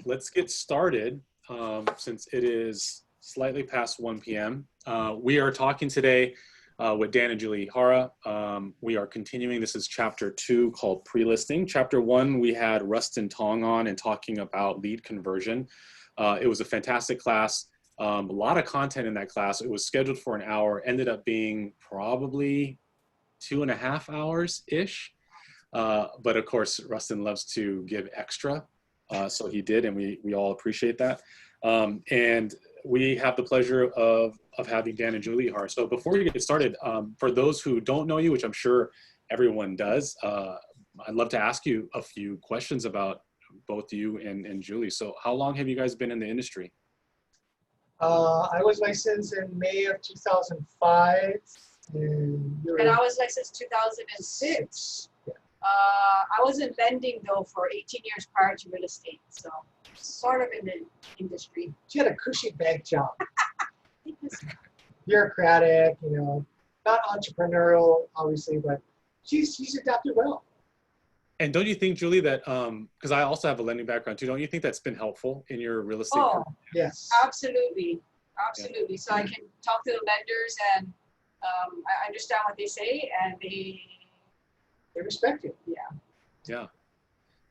Let's get started since it is slightly past 1 p.m. We are talking today with Dan and Julie Ihara. We are continuing. This is chapter 2 called pre-listing. Chapter 1, we had Rustin Tong on and talking about lead conversion. It was a fantastic class. A lot of content in that class. It was scheduled for an hour, ended up being probably 2.5 hours-ish. But of course, Rustin loves to give extra. So he did, and we all appreciate that. And we have the pleasure of having Dan and Julie Ihara. So before we get started, for those who don't know you, which I'm sure everyone does, I'd love to ask you a few questions about both you and Julie. So how long have you guys been in the industry? I was licensed in May of 2005. And I was licensed 2006. Yeah. I was in lending though for 18 years prior to real estate, so sort of in the industry. She had a cushy bank job. Bureaucratic, you know, not entrepreneurial, obviously, but she's adapted well. And don't you think, Julie, that, because I also have a lending background too, don't you think that's been helpful in your real estate career? Yes. Absolutely. Absolutely. Yeah. So I can talk to the lenders and I understand what they say and they respect you. Yeah. Yeah.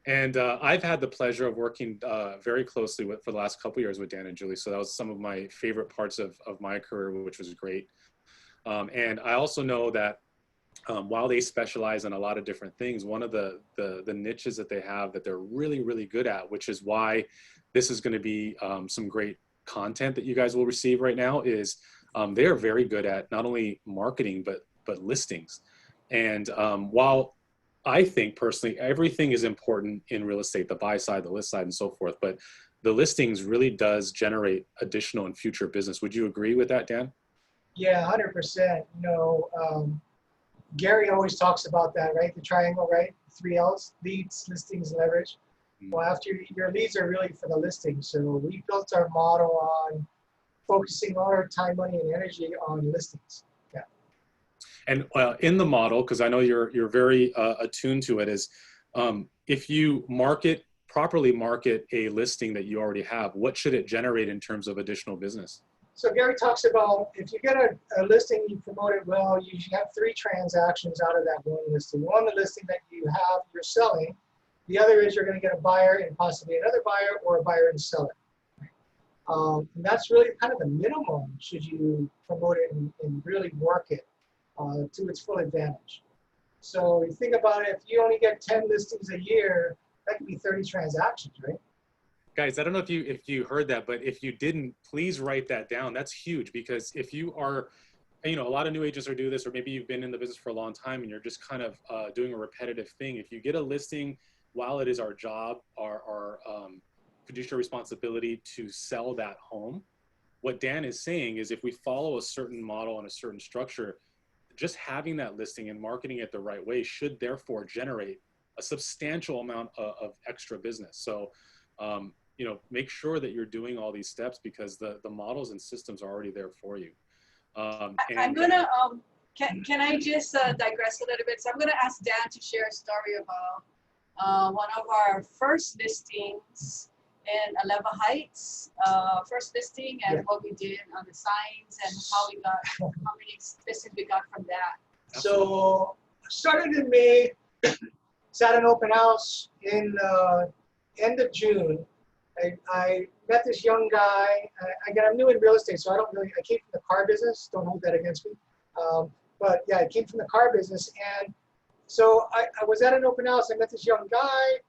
And I've had the pleasure of working very closely for the last couple of years with Dan and Julie. So that was some of my favorite parts of my career, which was great. And I also know that while they specialize in a lot of different things, one of the niches that they have that they're really, really good at, which is why this is going to be some great content that you guys will receive right now, is they are very good at not only marketing, but listings. And while I think personally, everything is important in real estate, the buy side, the list side, and so forth, but the listings really does generate additional and future business. Would you agree with that, Dan? Yeah, 100%. You know, Gary always talks about that, right? The triangle, right? 3 L's, leads, listings, leverage. Well, after your leads are really for the listings. So we built our model on focusing all our time, money, and energy on listings. Yeah. And in the model, because I know you're very attuned to it, is if you properly market a listing that you already have, what should it generate in terms of additional business? So Gary talks about if you get a listing, you promote it well, you should have 3 transactions out of that one listing. One, the listing that you're selling. The other is you're going to get a buyer and possibly another buyer or a buyer and seller. And that's really kind of the minimum should you promote it and really work it to its full advantage. So you think about it, if you only get 10 listings a year, that could be 30 transactions, right? Guys, I don't know if you heard that, but if you didn't, please write that down. That's huge, because if you are, you know, a lot of new agents are doing this, or maybe you've been in the business for a long time and you're just kind of doing a repetitive thing. If you get a listing, while it is our job, our fiduciary responsibility to sell that home, what Dan is saying is if we follow a certain model and a certain structure, just having that listing and marketing it the right way should therefore generate a substantial amount of extra business. So, you know, make sure that you're doing all these steps because the models and systems are already there for you. I'm gonna, can I just digress a little bit? So I'm gonna ask Dan to share a story about one of our first listings in Aleva Heights, first listing, and what we did on the signs and how many listings we got from that. So started in May, sat an open house in end of June. I met this young guy. Again, I'm new in real estate, so I came from the car business. Don't hold that against me. But yeah, I came from the car business. And so I was at an open house. I met this young guy,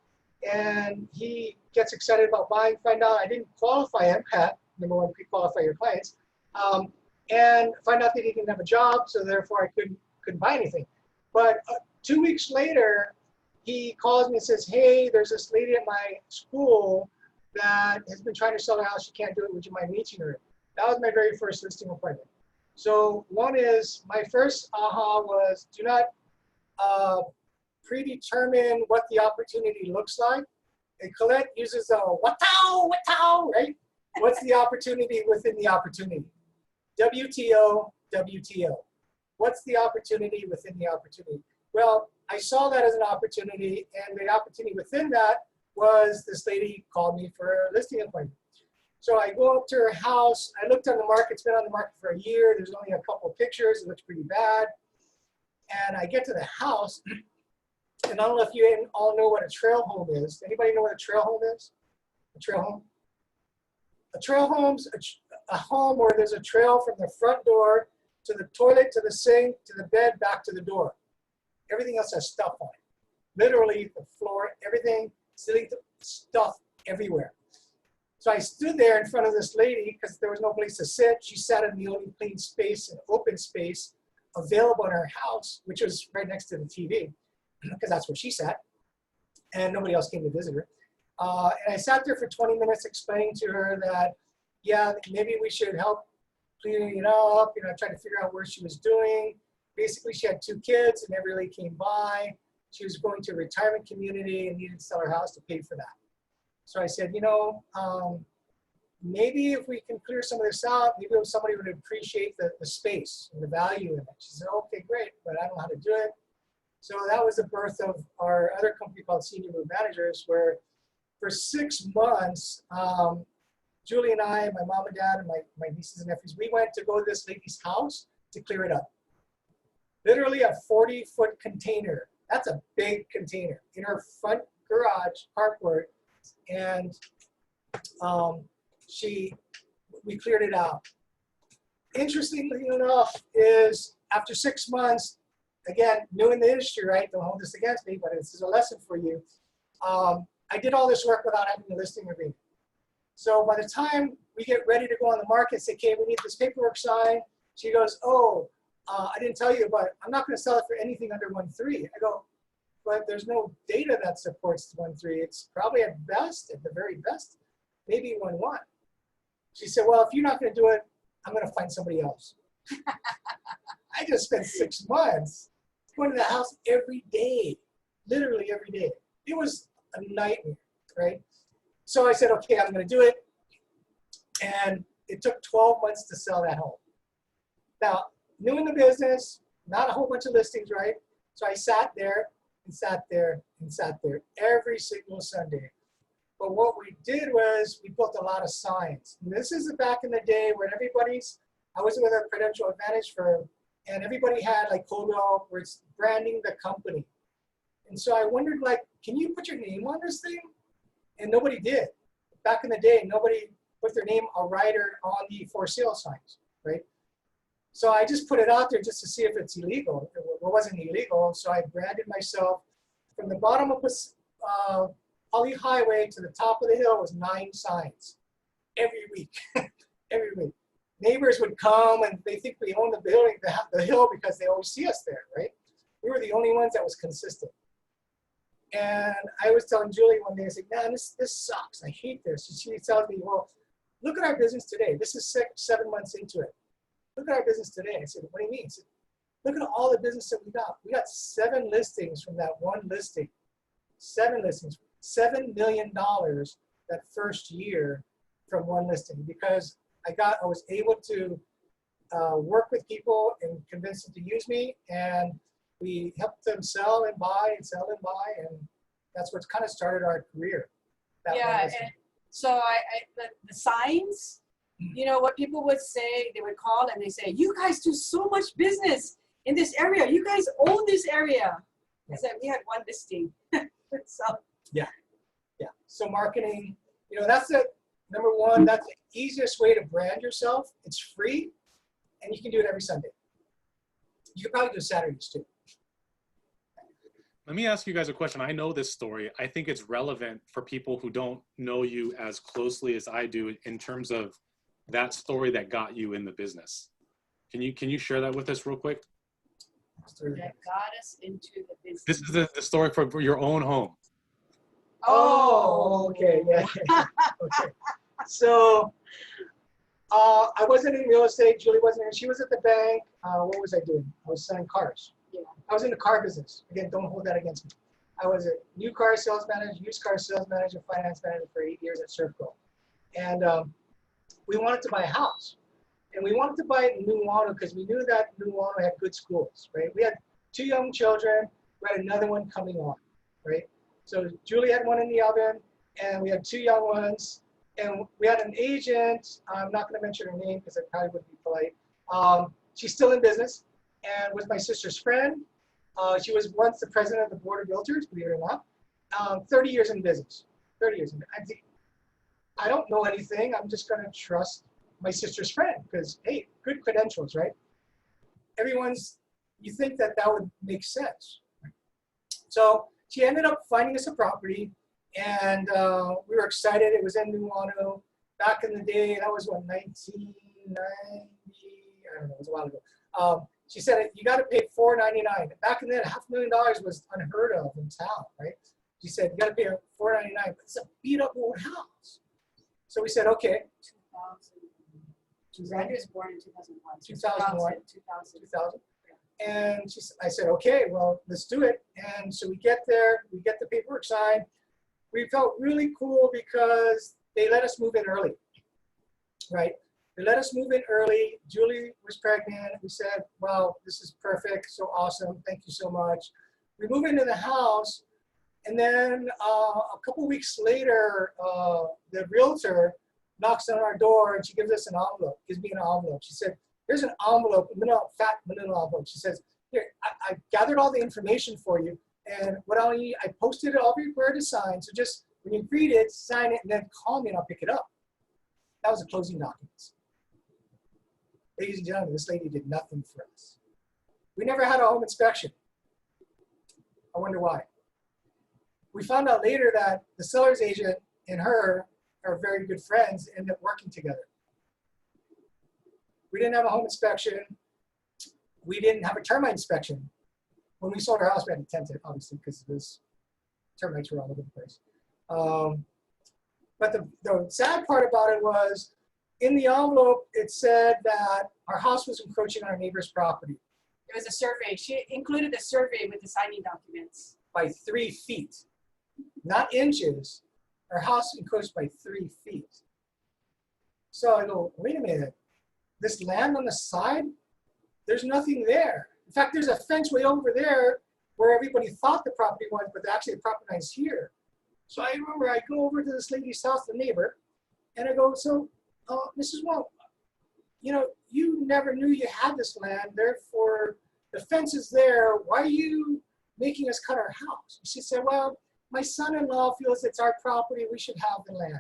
and he gets excited about buying. Find out I didn't qualify MCAT, number one, pre-qualify your clients, and find out that he didn't have a job, so therefore I couldn't buy anything. But 2 weeks later, he calls me and says, "Hey, there's this lady at my school that has been trying to sell her house. She can't do it. Would you mind meeting her?" That was my very first listing appointment. So one is, my first aha was, do not predetermine what the opportunity looks like. And Colette uses a what-tow, right? What's the opportunity within the opportunity? WTO, WTO. What's the opportunity within the opportunity? Well, I saw that as an opportunity, and the opportunity within that was this lady called me for a listing appointment. So I go up to her house. I looked on the market. It's been on the market for a year. There's only a couple of pictures. It looks pretty bad. And I get to the house, and I don't know if you all know what a trail home is. Anybody know what a trail home is? A trail home? A trail home's a home where there's a trail from the front door to the toilet, to the sink, to the bed, back to the door. Everything else has stuff on it. Literally, the floor, everything, silly stuff everywhere. So I stood there in front of this lady because there was no place to sit. She sat in the only clean space and open space available in her house, which was right next to the TV, because that's where she sat, and nobody else came to visit her. And I sat there for 20 minutes explaining to her that, yeah, maybe we should help cleaning it up. You know, I tried to figure out where she was doing. Basically, she had 2 kids and never really came by. She was going to a retirement community and needed to sell her house to pay for that. So I said, you know, maybe if we can clear some of this out, maybe somebody would appreciate the space and the value in it. She said, okay, great, but I don't know how to do it. So that was the birth of our other company called Senior Move Managers, where for 6 months, Julie and I, my mom and dad, and my nieces and nephews, we went to go to this lady's house to clear it up. Literally a 40-foot container. That's a big container in her front garage, carport, and we cleared it out. Interestingly enough, is after 6 months, again, new in the industry, right? Don't hold this against me, but this is a lesson for you. I did all this work without having a listing agreement. So by the time we get ready to go on the market, say, okay, we need this paperwork signed. She goes, oh, I didn't tell you, but I'm not going to sell it for anything under 1.3. I go, but there's no data that supports 1.3. It's probably at best, at the very best, maybe 1.1. She said, well, if you're not going to do it, I'm going to find somebody else. I just spent 6 months going to the house every day, literally every day. It was a nightmare, right? So I said, okay, I'm going to do it. And it took 12 months to sell that home. Now, new in the business, not a whole bunch of listings, right? So I sat there and sat there and sat there every single Sunday. But what we did was we built a lot of signs. And this is back in the day when I was with a credential advantage firm, and everybody had like Kodo, where it's branding the company. And so I wondered, like, can you put your name on this thing? And nobody did. Back in the day, nobody put their name or writer on the for sale signs, right? So I just put it out there just to see if it's illegal. It wasn't illegal, so I branded myself. From the bottom of the Holly Highway to the top of the hill was 9 signs every week, every week. Neighbors would come and they think we own the building, the hill, because they always see us there, right? We were the only ones that was consistent. And I was telling Julie one day, I said, man, this sucks. I hate this. And she tells me, well, look at our business today. This is 7 months into it. Look at our business today. I said, what do you mean? She said, look at all the business that we got. We got 7 listings from that one listing. 7 listings. $7 million that first year from one listing, because I was able to work with people and convince them to use me, and we helped them sell and buy and sell and buy, and that's what kind of started our career. Yeah, and so the signs, you know, what people would say, they would call and they say, you guys do so much business in this area. You guys own this area. I said, we had 1 listing. So. Yeah. So marketing, you know, that's the number one. That's the easiest way to brand yourself. It's free, and you can do it every Sunday. You can probably do Saturdays too. Let me ask you guys a question. I know this story. I think it's relevant for people who don't know you as closely as I do in terms of that story that got you in the business. Can you share that with us real quick? That got us into the business. This is the story for your own home. Oh, okay, yeah. Okay. So I wasn't in real estate. Julie wasn't in. She was at the bank. What was I doing? I was selling cars. Yeah. I was in the car business. Again, don't hold that against me. I was a new car sales manager, used car sales manager, finance manager for 8 years at Servco. And we wanted to buy a house. And we wanted to buy it in Nuuanu because we knew that Nuuanu had good schools, right? We had 2 young children. We had another one coming on, right? So Julie had one in the oven. and we had 2 young ones. And we had an agent, I'm not going to mention her name because I probably wouldn't be polite. She's still in business and was my sister's friend. She was once the president of the board of realtors, believe it or not. 30 years in business. 30 years in business. I don't know anything. I'm just going to trust my sister's friend because, hey, good credentials, right? You think that would make sense. So she ended up finding us a property, and we were excited. It was in Nuano. Back in the day, that was what, 1990? I don't know, it was a while ago. She said, you got to pay $499. Back in then, $500,000 was unheard of in town, right? She said, you got to pay $499, but it's a beat up old house. So we said, okay. 2000. Randy was born in 2001. 2001. 2000. And I said, okay, well, let's do it. And so we get there, we get the paperwork signed. We felt really cool because they let us move in early, right? They let us move in early. Julie was pregnant. We said, well, this is perfect, so awesome. Thank you so much. We move into the house, and then a couple weeks later, the realtor knocks on our door, and she gives us an envelope, gives me an envelope. She said, here's an envelope, fat manila envelope. She says, here, I gathered all the information for you, and I posted it all everywhere to sign, so just when you read it, sign it, and then call me, and I'll pick it up. That was the closing documents. Ladies and gentlemen, this lady did nothing for us. We never had a home inspection. I wonder why. We found out later that the seller's agent and her are very good friends, ended up working together. We didn't have a home inspection. We didn't have a termite inspection. When we sold our house, we had to tent it, obviously, because termites were all over the place. But the sad part about it was, in the envelope, it said that our house was encroaching on our neighbor's property. There was a survey. She included a survey with the signing documents. By 3 feet, not inches. Our house encroached by 3 feet. So I go, wait a minute. This land on the side, there's nothing there. In fact, there's a fence way over there where everybody thought the property was, but actually the property line is here. So I remember I go over to this lady's house, the neighbor, and I go, so, Mrs. Wong, you never knew you had this land, therefore the fence is there. Why are you making us cut our house? She said, well, my son-in-law feels it's our property, we should have the land.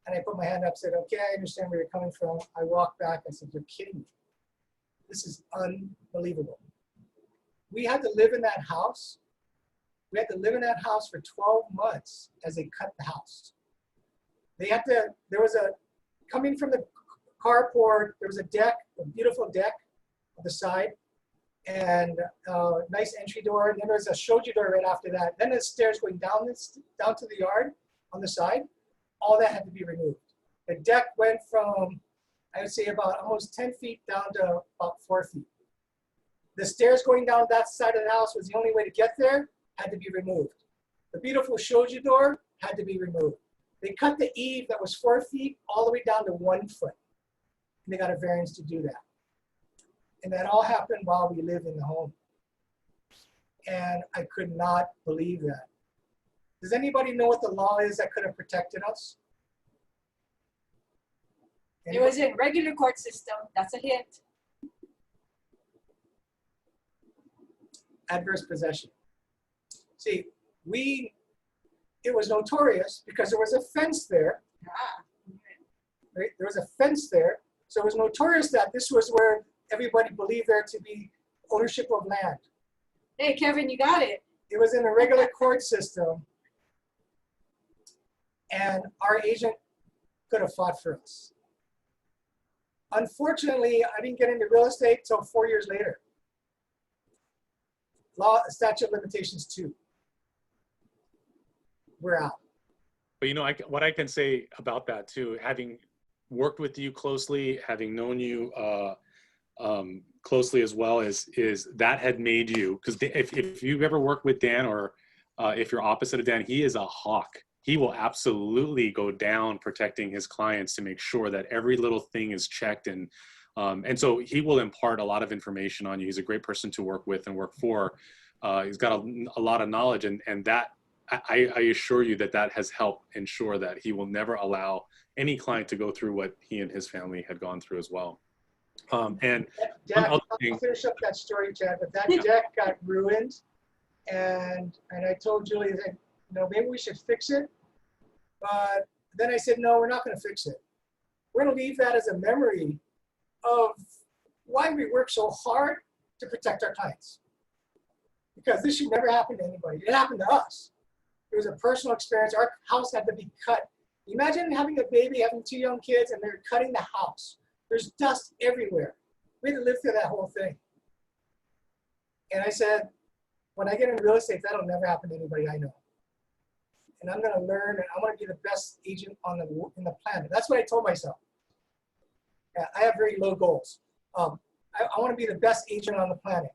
And I put my hand up, said, okay, I understand where you're coming from. I walked back, I said, you're kidding me. This is unbelievable. We had to live in that house. We had to live in that house for 12 months as they cut the house. Coming from the carport, there was a deck, a beautiful deck on the side, and a nice entry door. And then there was a shoji door right after that. Then the stairs going down to the yard on the side. All that had to be removed. The deck went from, I would say, about almost 10 feet down to about 4 feet. The stairs going down that side of the house was the only way to get there, had to be removed. The beautiful shoji door had to be removed. They cut the eave that was 4 feet all the way down to 1 foot. And they got a variance to do that. And that all happened while we lived in the home. And I could not believe that. Does anybody know what the law is that could have protected us? It was in regular court system. That's a hint. Adverse possession. See, it was notorious because there was a fence there. Right? There was a fence there. So it was notorious that this was where everybody believed there to be ownership of land. Hey, Kevin, you got it. It was in a regular court system. And our agent could have fought for us. Unfortunately, I didn't get into real estate until 4 years later. Statute of limitations 2. We're out. But what I can say about that too, having worked with you closely, having known you closely as well, is that had made you, because if you've ever worked with Dan, or if you're opposite of Dan, he is a hawk. He will absolutely go down protecting his clients to make sure that every little thing is checked, and so he will impart a lot of information on you. He's a great person to work with and work for. He's got a lot of knowledge, and that I assure you that that has helped ensure that he will never allow any client to go through what he and his family had gone through as well. And one Deck, other I'll thing, finish up that story, Chad, but that Yeah. deck got ruined, and I told Julie that, maybe we should fix it, but then I said, no, we're not going to fix it. We're going to leave that as a memory of why we work so hard to protect our clients. Because this should never happen to anybody. It happened to us. It was a personal experience. Our house had to be cut. Imagine having a baby, having 2 young kids, and they're cutting the house. There's dust everywhere. We had to live through that whole thing. And I said, when I get into real estate, that'll never happen to anybody I know. And I'm going to learn, and I want to be the best agent in the planet. That's what I told myself. Yeah, I have very low goals. I want to be the best agent on the planet.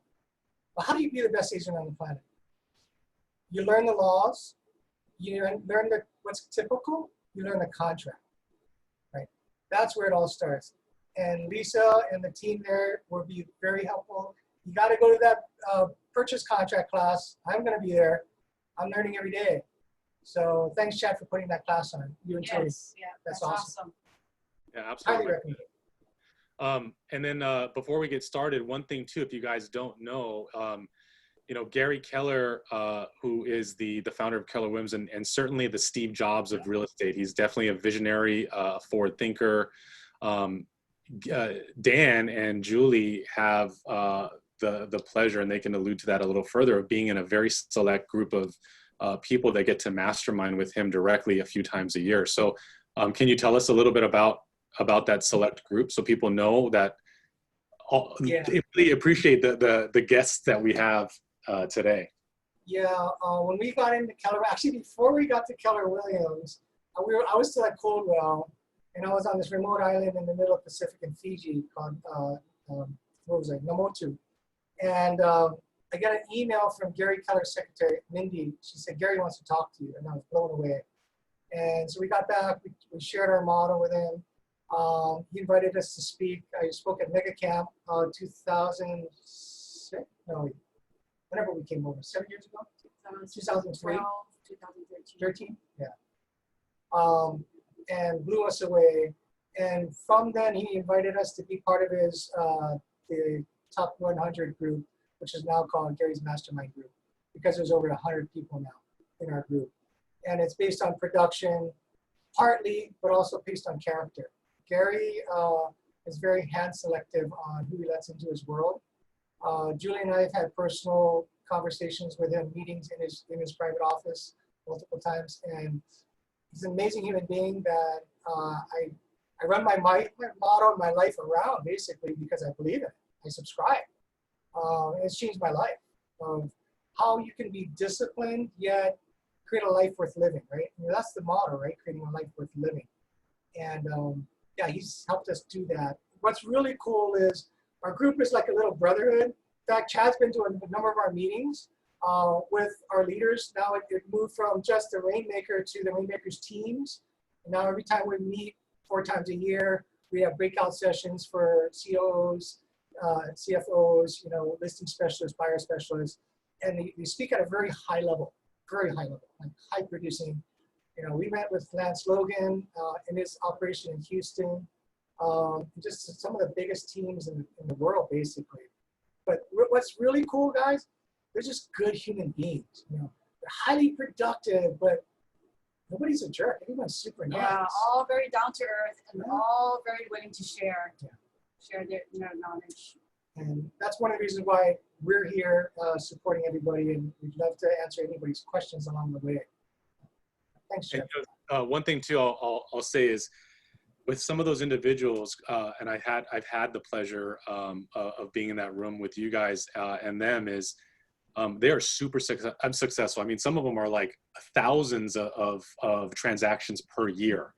Well, how do you be the best agent on the planet? You learn the laws. You learn what's typical. You learn the contract, right? That's where it all starts. And Lisa and the team there will be very helpful. You got to go to that purchase contract class. I'm going to be there. I'm learning every day. So thanks, Chad, for putting that class on. You and Julie. Yes, yeah, That's awesome. yeah, Highly absolutely. recommend it. And then before we get started, one thing too, if you guys don't know, Gary Keller, who is the founder of Keller Williams and certainly the Steve Jobs of real estate. He's definitely a visionary, forward thinker. Dan and Julie have the pleasure, and they can allude to that a little further, of being in a very select group of people that get to mastermind with him directly a few times a year. So can you tell us a little bit about that select group so people know that they really appreciate the guests that we have today? Yeah, when we got into Keller, actually before we got to Keller Williams, I was still at Coldwell, and I was on this remote island in the middle of Pacific in Fiji called, what was it, Namotu. And I got an email from Gary Keller's secretary, Mindy. She said, Gary wants to talk to you, and I was blown away. And so we got back, we shared our model with him. He invited us to speak. I spoke at Mega Camp 2006, no, whenever we came over, 7 years ago? 2003? 2013? Yeah. And blew us away. And from then, he invited us to be part of his the top 100 group, which is now called Gary's Mastermind Group, because there's over 100 people now in our group. And it's based on production, partly, but also based on character. Gary is very hand selective on who he lets into his world. Julie and I have had personal conversations with him, meetings in his private office multiple times, and he's an amazing human being that I run my motto in my life around, basically, because I believe in it. I subscribe. It's changed my life of how you can be disciplined yet create a life worth living, right? That's the motto, right? Creating a life worth living. And yeah, he's helped us do that. What's really cool is our group is like a little brotherhood. In fact, Chad's been to a number of our meetings with our leaders. Now it moved from just the Rainmaker to the Rainmakers teams. And now every time we meet 4 times a year, we have breakout sessions for COOs, CFOs, listing specialists, buyer specialists, and they speak at a very high level, like high producing. We met with Lance Logan in his operation in Houston, just some of the biggest teams in the world, basically. But what's really cool, guys, they're just good human beings. They're highly productive, but nobody's a jerk. Everyone's super nice. Yeah, all very down to earth and all very willing to share their knowledge. And that's one of the reasons why we're here supporting everybody, and we'd love to answer anybody's questions along the way. Thanks, Jeff. One thing too, I'll say is, with some of those individuals, and I've had the pleasure of being in that room with you guys and them, is they are super successful. I mean, some of them are like thousands of transactions per year,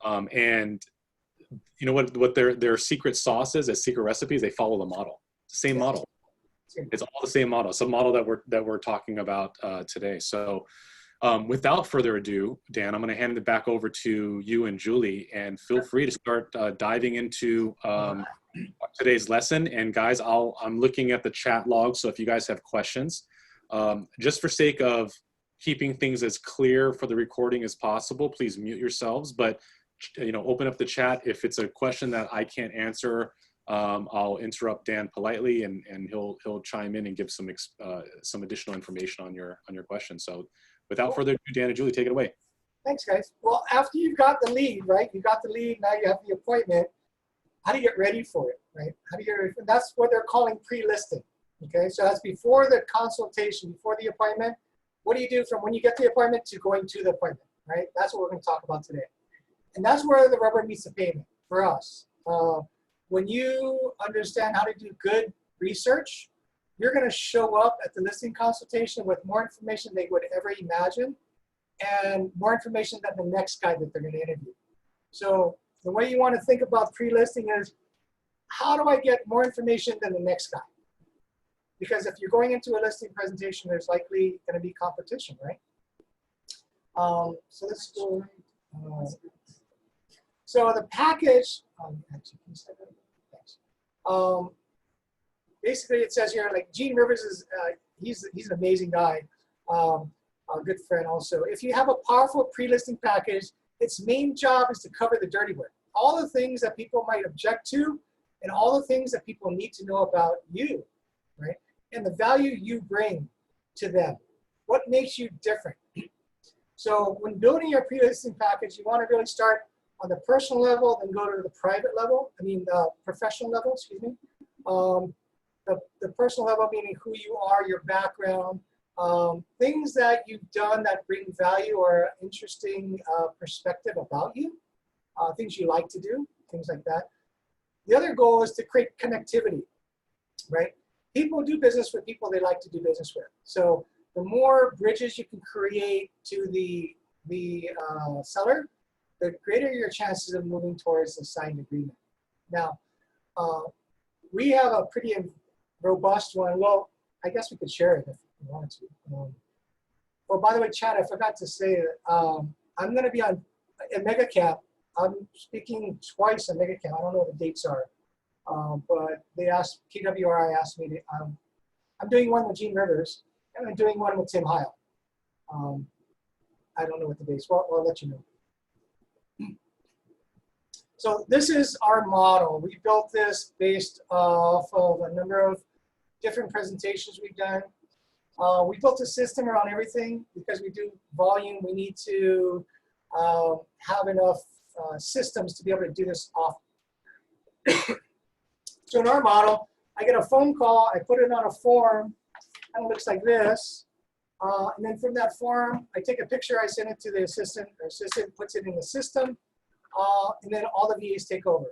and you know what their secret sauce is, as secret recipes, they follow the model. It's the same model. It's all the same model. It's a model that we're talking about today. So without further ado, Dan, I'm going to hand it back over to you and Julie, and feel free to start diving into today's lesson. And guys, I'm looking at the chat log, so if you guys have questions, just for sake of keeping things as clear for the recording as possible, please mute yourselves. But open up the chat. If it's a question that I can't answer, I'll interrupt Dan politely, and he'll chime in and give some additional information on your question. So without further ado, Dan and Julie, take it away. Thanks, guys. Well, after you've got the lead, right? You got the lead, now you have the appointment. How do you get ready for it, right? That's what they're calling pre-listing, okay? So that's before the consultation, before the appointment. What do you do from when you get the appointment to going to the appointment, right? That's what we're going to talk about today. And that's where the rubber meets the pavement for us. When you understand how to do good research, you're going to show up at the listing consultation with more information they would ever imagine, and more information than the next guy that they're going to interview. So the way you want to think about pre-listing is, how do I get more information than the next guy? Because if you're going into a listing presentation, there's likely going to be competition, right? So let's go. So the package, actually, can you step over? Thanks. Basically, it says here, like, Gene Rivers is, he's an amazing guy, a good friend also. If you have a powerful pre-listing package, its main job is to cover the dirty work. All the things that people might object to, and all the things that people need to know about you, right? And the value you bring to them. What makes you different? So when building your pre-listing package, you want to really start on the personal level, then go to the private level, the professional level, excuse me. The personal level meaning who you are, your background, things that you've done that bring value or interesting perspective about you, things you like to do, things like that. The other goal is to create connectivity, right? People do business with people they like to do business with. So the more bridges you can create to the seller, the greater your chances of moving towards a signed agreement. Now, we have a pretty robust one. Well, I guess we could share it if you wanted to. Oh, by the way, Chad, I forgot to say that I'm going to be on a MegaCamp. I'm speaking twice at MegaCamp. I don't know what the dates are, but they asked, KWRI asked me to, I'm doing one with Gene Rivers, and I'm doing one with Tim Heil. I don't know what the dates, well, I'll let you know. So this is our model. We built this based off of a number of different presentations we've done. We built a system around everything because we do volume. We need to have enough systems to be able to do this often. So in our model, I get a phone call, I put it on a form, and it looks like this. And then from that form, I take a picture, I send it to the assistant, or assistant puts it in the system, and then all the VAs take over.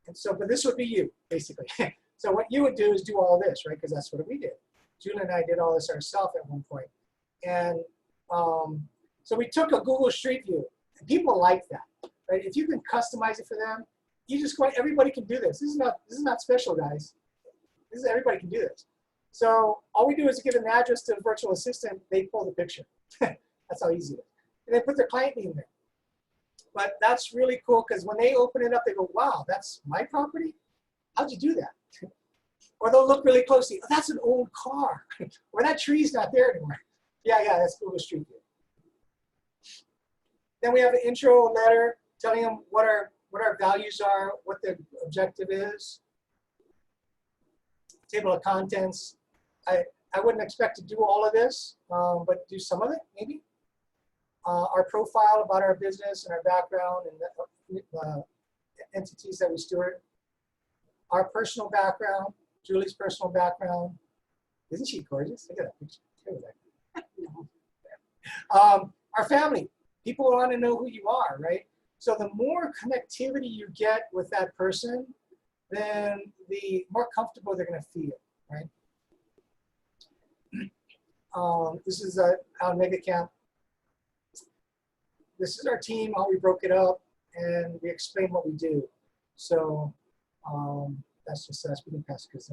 And so, but this would be you, basically. So what you would do is do all this, right? Because that's what we did. Julie and I did all this ourselves at one point. And so we took a Google Street View. And people like that, right? If you can customize it for them, you just go, everybody can do this. This is not special, guys. Everybody can do this. So all we do is give an address to a virtual assistant, they pull the picture. That's how easy it is. And they put their client name there. But that's really cool because when they open it up, they go, wow, that's my property? How'd you do that? Or they'll look really closely, oh, that's an old car. Or that tree's not there anymore. Yeah, that's Google Street View. Then we have an intro letter telling them what our values are, what the objective is. Table of contents. I wouldn't expect to do all of this, but do some of it, maybe. Our profile about our business and our background and the entities that we steward. Our personal background, Julie's personal background. Isn't she gorgeous? Look at that picture. Look at that. Our family. People want to know who you are, right? So the more connectivity you get with that person, then the more comfortable they're going to feel, right? This is our MegaCamp. This is our team, how we broke it up, and we explain what we do. So that's just us. We can pass because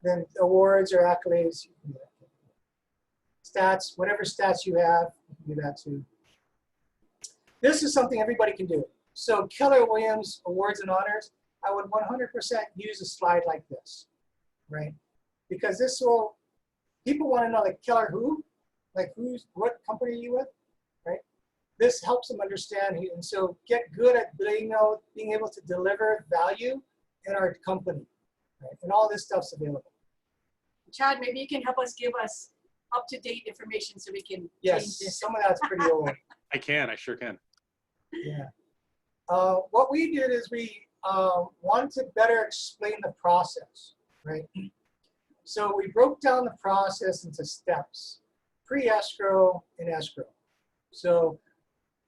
then awards or accolades, stats, whatever stats you have, you can do that too. This is something everybody can do. So Keller Williams Awards and Honors, I would 100% use a slide like this, right? Because this will people want to know, like, killer who? Like, what company are you with, right? This helps them understand, and so get good at being able to deliver value in our company, right? And all this stuff's available. Chad, maybe you can help us give us up-to-date information so we can change Yes, this. some of that's pretty old. I sure can. Yeah. What we did is we wanted to better explain the process, right? So we broke down the process into steps, pre-escrow and escrow. So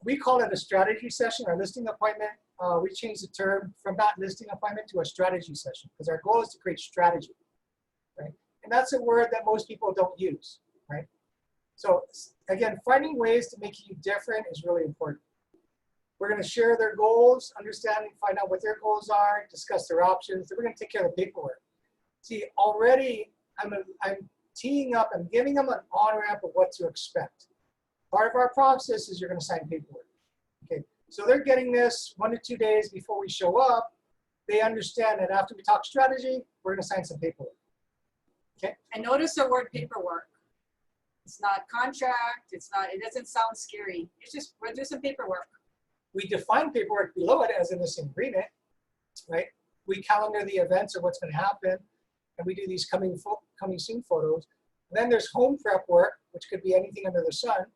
we call it a strategy session, our listing appointment. We changed the term from that listing appointment to a strategy session because our goal is to create strategy, right? And that's a word that most people don't use, right? So again, finding ways to make you different is really important. We're going to share their goals, understanding, find out what their goals are, discuss their options. Then we're going to take care of the paperwork. See, already I'm teeing up, I'm giving them an on-ramp of what to expect. Part of our process is you're going to sign paperwork. Okay, so they're getting this 1 to 2 days before we show up. They understand that after we talk strategy, we're going to sign some paperwork. Okay. And notice the word paperwork. It's not contract. It doesn't sound scary. It's just, we'll do some paperwork. We define paperwork below it as in this agreement, right? We calendar the events of what's going to happen, and we do these coming soon photos. And then there's home prep work, which could be anything under the sun.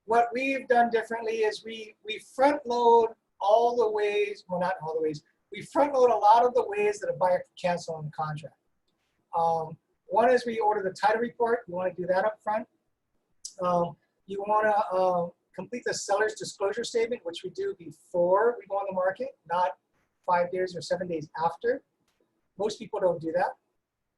What we've done differently is we front load all the ways, well, not all the ways, we front load a lot of the ways that a buyer can cancel on the contract. One is we order the title report. You want to do that up front. You want to complete the seller's disclosure statement, which we do before we go on the market, not 5 days or 7 days after. Most people don't do that,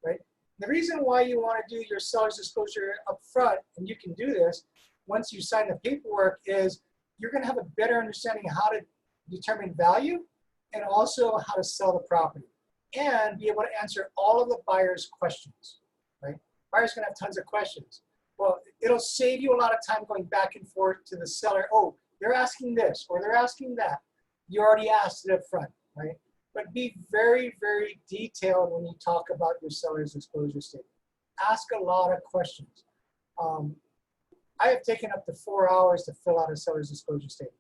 right? The reason why you want to do your seller's disclosure up front, and you can do this once you sign the paperwork, is you're going to have a better understanding of how to determine value and also how to sell the property and be able to answer all of the buyer's questions, right? Buyer's going to have tons of questions. Well, it'll save you a lot of time going back and forth to the seller. Oh, they're asking this or they're asking that. You already asked it up front, right? But be very, very detailed when you talk about your seller's disclosure statement. Ask a lot of questions. I have taken up to 4 hours to fill out a seller's disclosure statement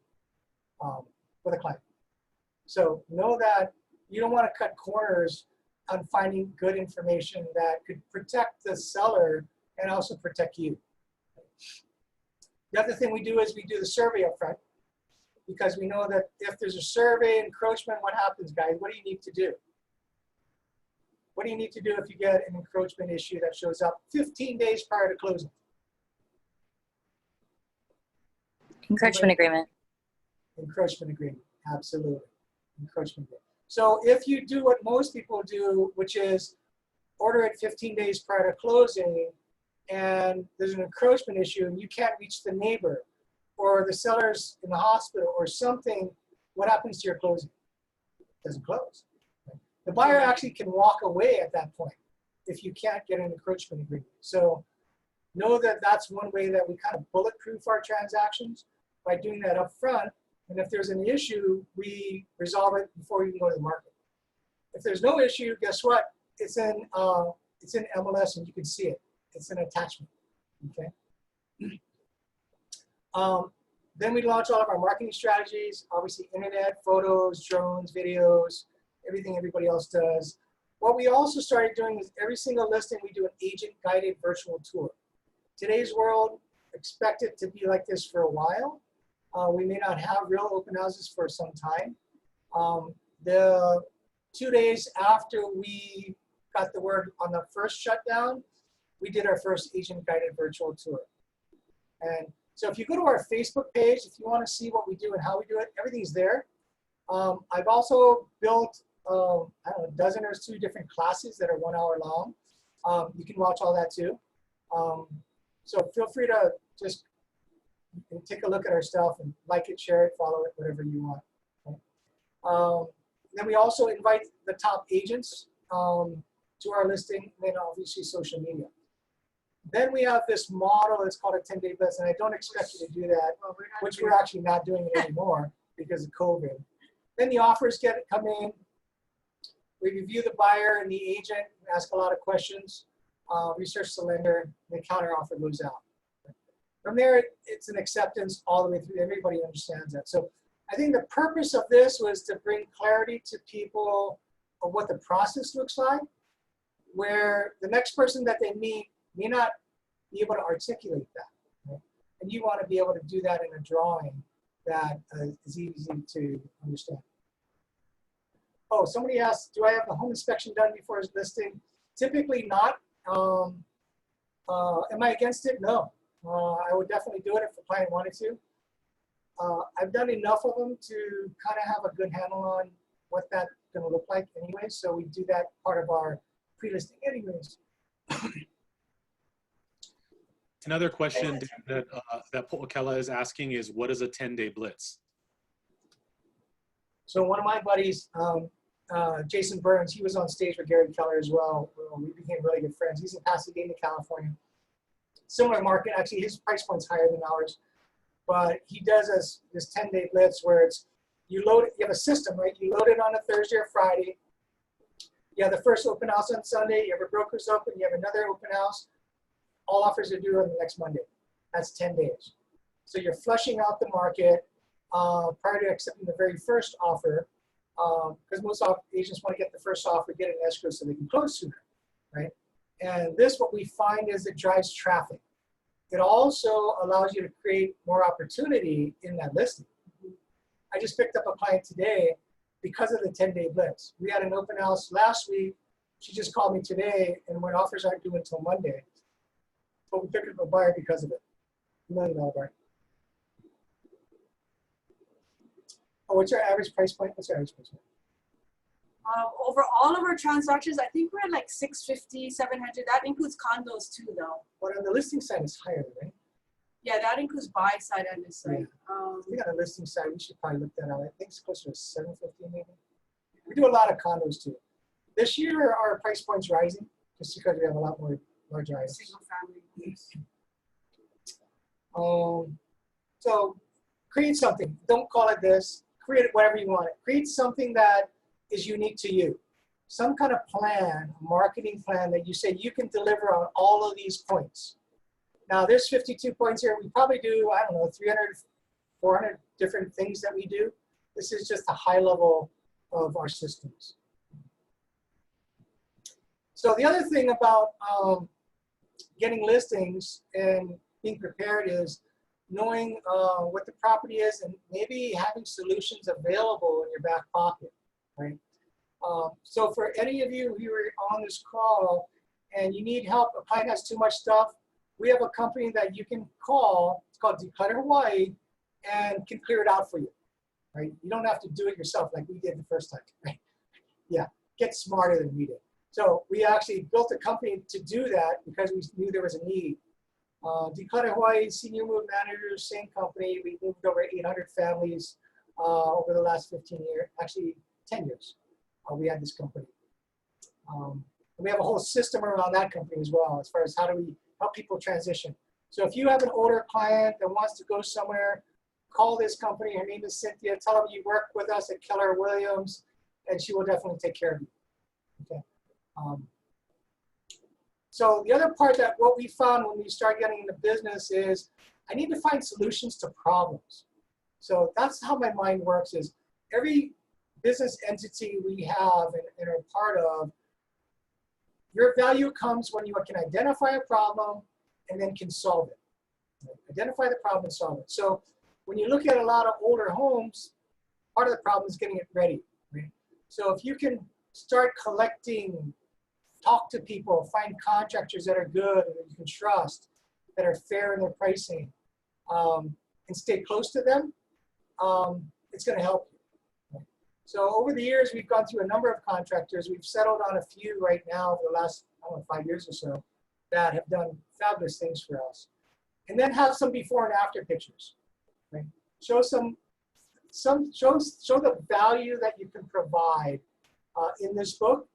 with a client. So know that you don't want to cut corners on finding good information that could protect the seller and also protect you. The other thing we do is we do the survey up front because we know that if there's a survey encroachment, what happens, guys? What do you need to do? What do you need to do if you get an encroachment issue that shows up 15 days prior to closing? Encroachment agreement. Encroachment agreement, absolutely. Encroachment agreement. So if you do what most people do, which is order it 15 days prior to closing, and there's an encroachment issue and you can't reach the neighbor or the seller's in the hospital or something, what happens to your closing? It doesn't close. The buyer actually can walk away at that point if you can't get an encroachment agreement. So know that that's one way that we kind of bulletproof our transactions by doing that up front. And if there's an issue, we resolve it before you can go to the market. If there's no issue, guess what? It's in MLS and you can see it. It's an attachment, okay? Then we launch all of our marketing strategies, obviously internet, photos, drones, videos, everything everybody else does. What we also started doing is every single listing, we do an agent-guided virtual tour. Today's world, expect it to be like this for a while. We may not have real open houses for some time. The 2 days after we got the word on the first shutdown, we did our first agent-guided virtual tour. And so if you go to our Facebook page, if you want to see what we do and how we do it, everything's there. I've also built, I don't know, a dozen or two different classes that are 1 hour long. You can watch all that too. So feel free to just take a look at our stuff and like it, share it, follow it, whatever you want. Okay? Then we also invite the top agents to our listing, and then obviously social media. Then we have this model, it's called a 10-day blitz, and I don't expect you to do that, which we're actually not doing it anymore because of COVID. Then the offers come in, we review the buyer and the agent, ask a lot of questions. research the lender, the counter offer goes out. From there, it's an acceptance all the way through. Everybody understands that. So I think the purpose of this was to bring clarity to people of what the process looks like, where the next person that they meet may not be able to articulate that. Right? And you want to be able to do that in a drawing that is easy to understand. Oh, somebody asked, do I have the home inspection done before his listing? Typically not. Am I against it? No. I would definitely do it if the client wanted to. I've done enough of them to kind of have a good handle on what that's going to look like anyway, so we do that part of our pre-listing anyways. Another question that Po'okela is asking is, what is a 10-day blitz? So one of my buddies, Jason Burns, he was on stage with Gary Keller as well. We became really good friends. He's in Pasadena, California. Similar market, actually his price point's higher than ours, but he does this 10-day blitz where it's, you have a system, right? You load it on a Thursday or Friday. You have the first open house on Sunday, you have a broker's open, you have another open house. All offers are due on the next Monday. That's 10 days. So you're flushing out the market prior to accepting the very first offer, because most agents want to get the first offer, get an escrow so they can close sooner, right? And this, what we find is it drives traffic. It also allows you to create more opportunity in that listing. I just picked up a client today because of the 10-day blitz. We had an open house last week. She just called me today, and when offers aren't due until Monday. But we picked up a buyer because of it. $1 million buyer. Oh, what's your average price point? What's your average price point? Over all of our transactions, I think we're at like 650, 700. That includes condos too, though. But on the listing side, it's higher, right? Yeah, that includes buy side and this side. Yeah. I think on the listing side, we should probably look that out. I think it's closer to 750 maybe. We do a lot of condos too. This year, our price point's rising just because we have a lot more larger items. Single family. So create something. Don't call it this. Create it whatever you want. Create something that is unique to you. Some kind of plan, a marketing plan that you say you can deliver on all of these points. Now there's 52 points here. We probably do, I don't know, 300, 400 different things that we do. This is just a high level of our systems. So the other thing about getting listings and being prepared is knowing what the property is and maybe having solutions available in your back pocket, right? So for any of you who are on this call and you need help, a client has too much stuff, we have a company that you can call. It's called Declutter Hawaii and can clear it out for you, right? You don't have to do it yourself like we did the first time, right? Yeah, get smarter than we did. So we actually built a company to do that because we knew there was a need. Declutter Hawaii, senior move managers, same company. We moved over 800 families over the last 15 years, actually 10 years. We had this company. We have a whole system around that company as well, as far as how do we help people transition. So if you have an older client that wants to go somewhere, call this company. Her name is Cynthia. Tell them you work with us at Keller Williams, and she will definitely take care of you. Okay. So the other part that what we found when we started getting into business is I need to find solutions to problems. So that's how my mind works is every business entity we have and are part of, your value comes when you can identify a problem and then can solve it. Right? Identify the problem and solve it. So when you look at a lot of older homes, part of the problem is getting it ready. Right? So if you can start collecting, talk to people, find contractors that are good and that you can trust, that are fair in their pricing, and stay close to them, it's going to help you. Right? So over the years, we've gone through a number of contractors. We've settled on a few right now for the last, I don't know, 5 years or so that have done fabulous things for us. And then have some before and after pictures. Right? Show show the value that you can provide in this book.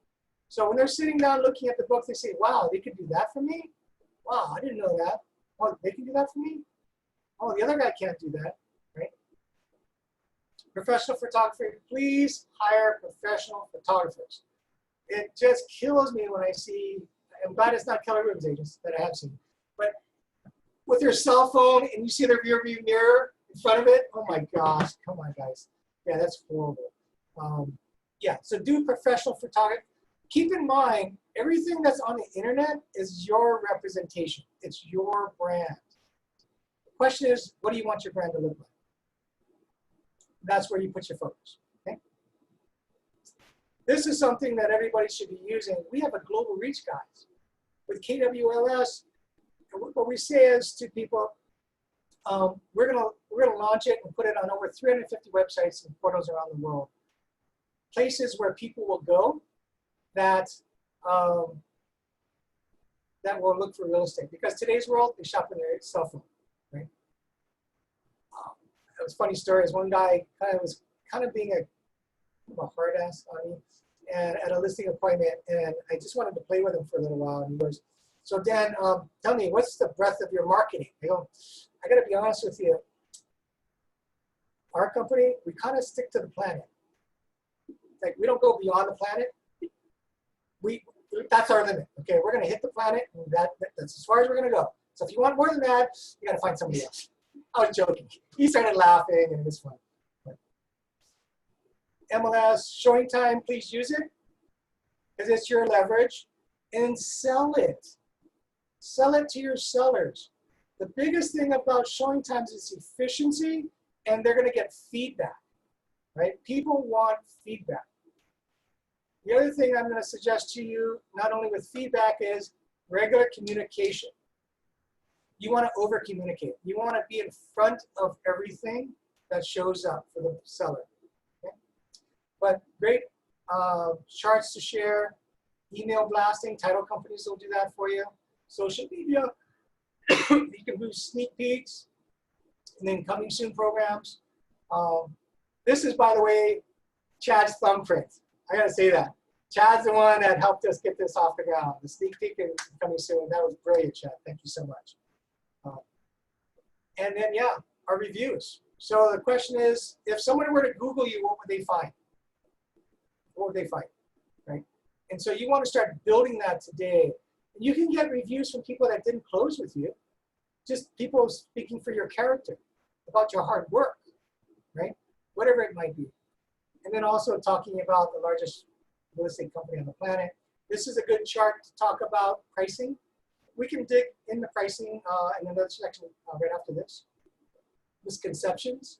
So when they're sitting down looking at the book, they say, wow, they could do that for me? Wow, I didn't know that. Oh, they can do that for me? Oh, the other guy can't do that, right? Professional photography, please hire professional photographers. It just kills me when I see I'm glad it's not Keller Williams agents that I have seen. But with your cell phone and you see the rear view mirror in front of it, oh my gosh, come on guys. Yeah, that's horrible. Yeah, so do professional photography. Keep in mind, everything that's on the internet is your representation. It's your brand. The question is, what do you want your brand to look like? That's where you put your photos, okay? This is something that everybody should be using. We have a global reach, guys. With KWLS, what we say is to people, we're gonna launch it and put it on over 350 websites and portals around the world. Places where people will go that that will look for real estate. Because today's world, they shop in their cell phone, right? It was a funny story. Is one guy was being a hard ass on me, and at a listing appointment, and I just wanted to play with him for a little while. And he goes, "So Dan, tell me, what's the breadth of your marketing?" I go, "I got to be honest with you. Our company, we kind of stick to the planet. Like we don't go beyond the planet. That's our limit. Okay, we're going to hit the planet, and that's as far as we're going to go. So if you want more than that, you got to find somebody else." I was joking. He started laughing, and it was fun. But MLS, showing time, please use it, because it's your leverage, and sell it. Sell it to your sellers. The biggest thing about showing times is efficiency, and they're going to get feedback, right? People want feedback. The other thing I'm going to suggest to you, not only with feedback, is regular communication. You want to over-communicate. You want to be in front of everything that shows up for the seller. Okay? But great charts to share, email blasting, title companies will do that for you. Social media, you can do sneak peeks, and then coming soon programs. This is, by the way, Chad's thumbprint. I gotta say that. Chad's the one that helped us get this off the ground. The sneak peek and coming soon, that was brilliant, Chad. Thank you so much. And then, yeah, our reviews. So the question is, if someone were to Google you, what would they find? What would they find, right? And so you want to start building that today. And you can get reviews from people that didn't close with you, just people speaking for your character, about your hard work, right? Whatever it might be. And then also talking about the largest real estate company on the planet. This is a good chart to talk about pricing. We can dig in the pricing in another section right after this. Misconceptions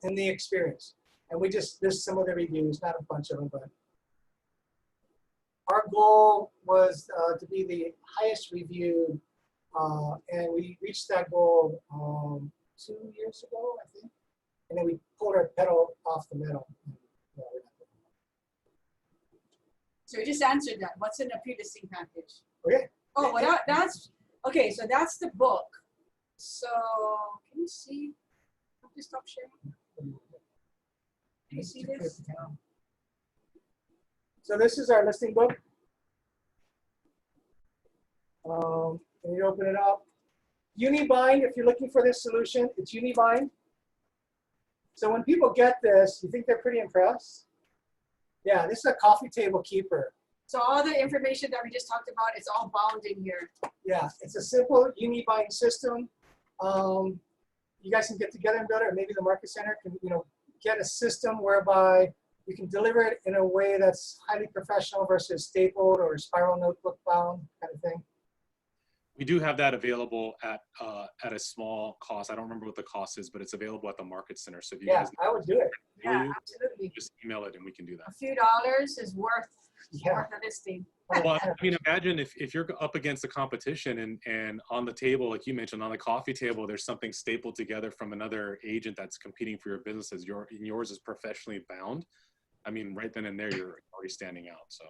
and the experience. And we just list some of the reviews, not a bunch of them, but our goal was to be the highest reviewed, and we reached that goal 2 years ago, I think. And then we pulled our pedal off the metal. So you just answered that. What's in the pre-listing package? Okay. Oh, well, that's, okay, so that's the book. So, can you see? Have to stop sharing. Can you see this? So this is our listing book. Can you open it up? Unibind, if you're looking for this solution, it's Unibind. So when people get this, you think they're pretty impressed? Yeah, this is a coffee table keeper. So all the information that we just talked about, it's all bound in here. Yeah, it's a simple Unibind system. You guys can get together and build it, or maybe the Market Center can, get a system whereby you can deliver it in a way that's highly professional versus stapled or spiral notebook bound kind of thing. We do have that available at a small cost. I don't remember what the cost is, but it's available at the Market Center. So if you guys I would do it. Yeah, absolutely. just email it and we can do that. A few dollars is worth Yeah. a listing. Well, I mean, imagine if you're up against the competition and on the table, like you mentioned, on the coffee table, there's something stapled together from another agent that's competing for your business as yours is professionally bound. I mean, right then and there, you're already standing out. So.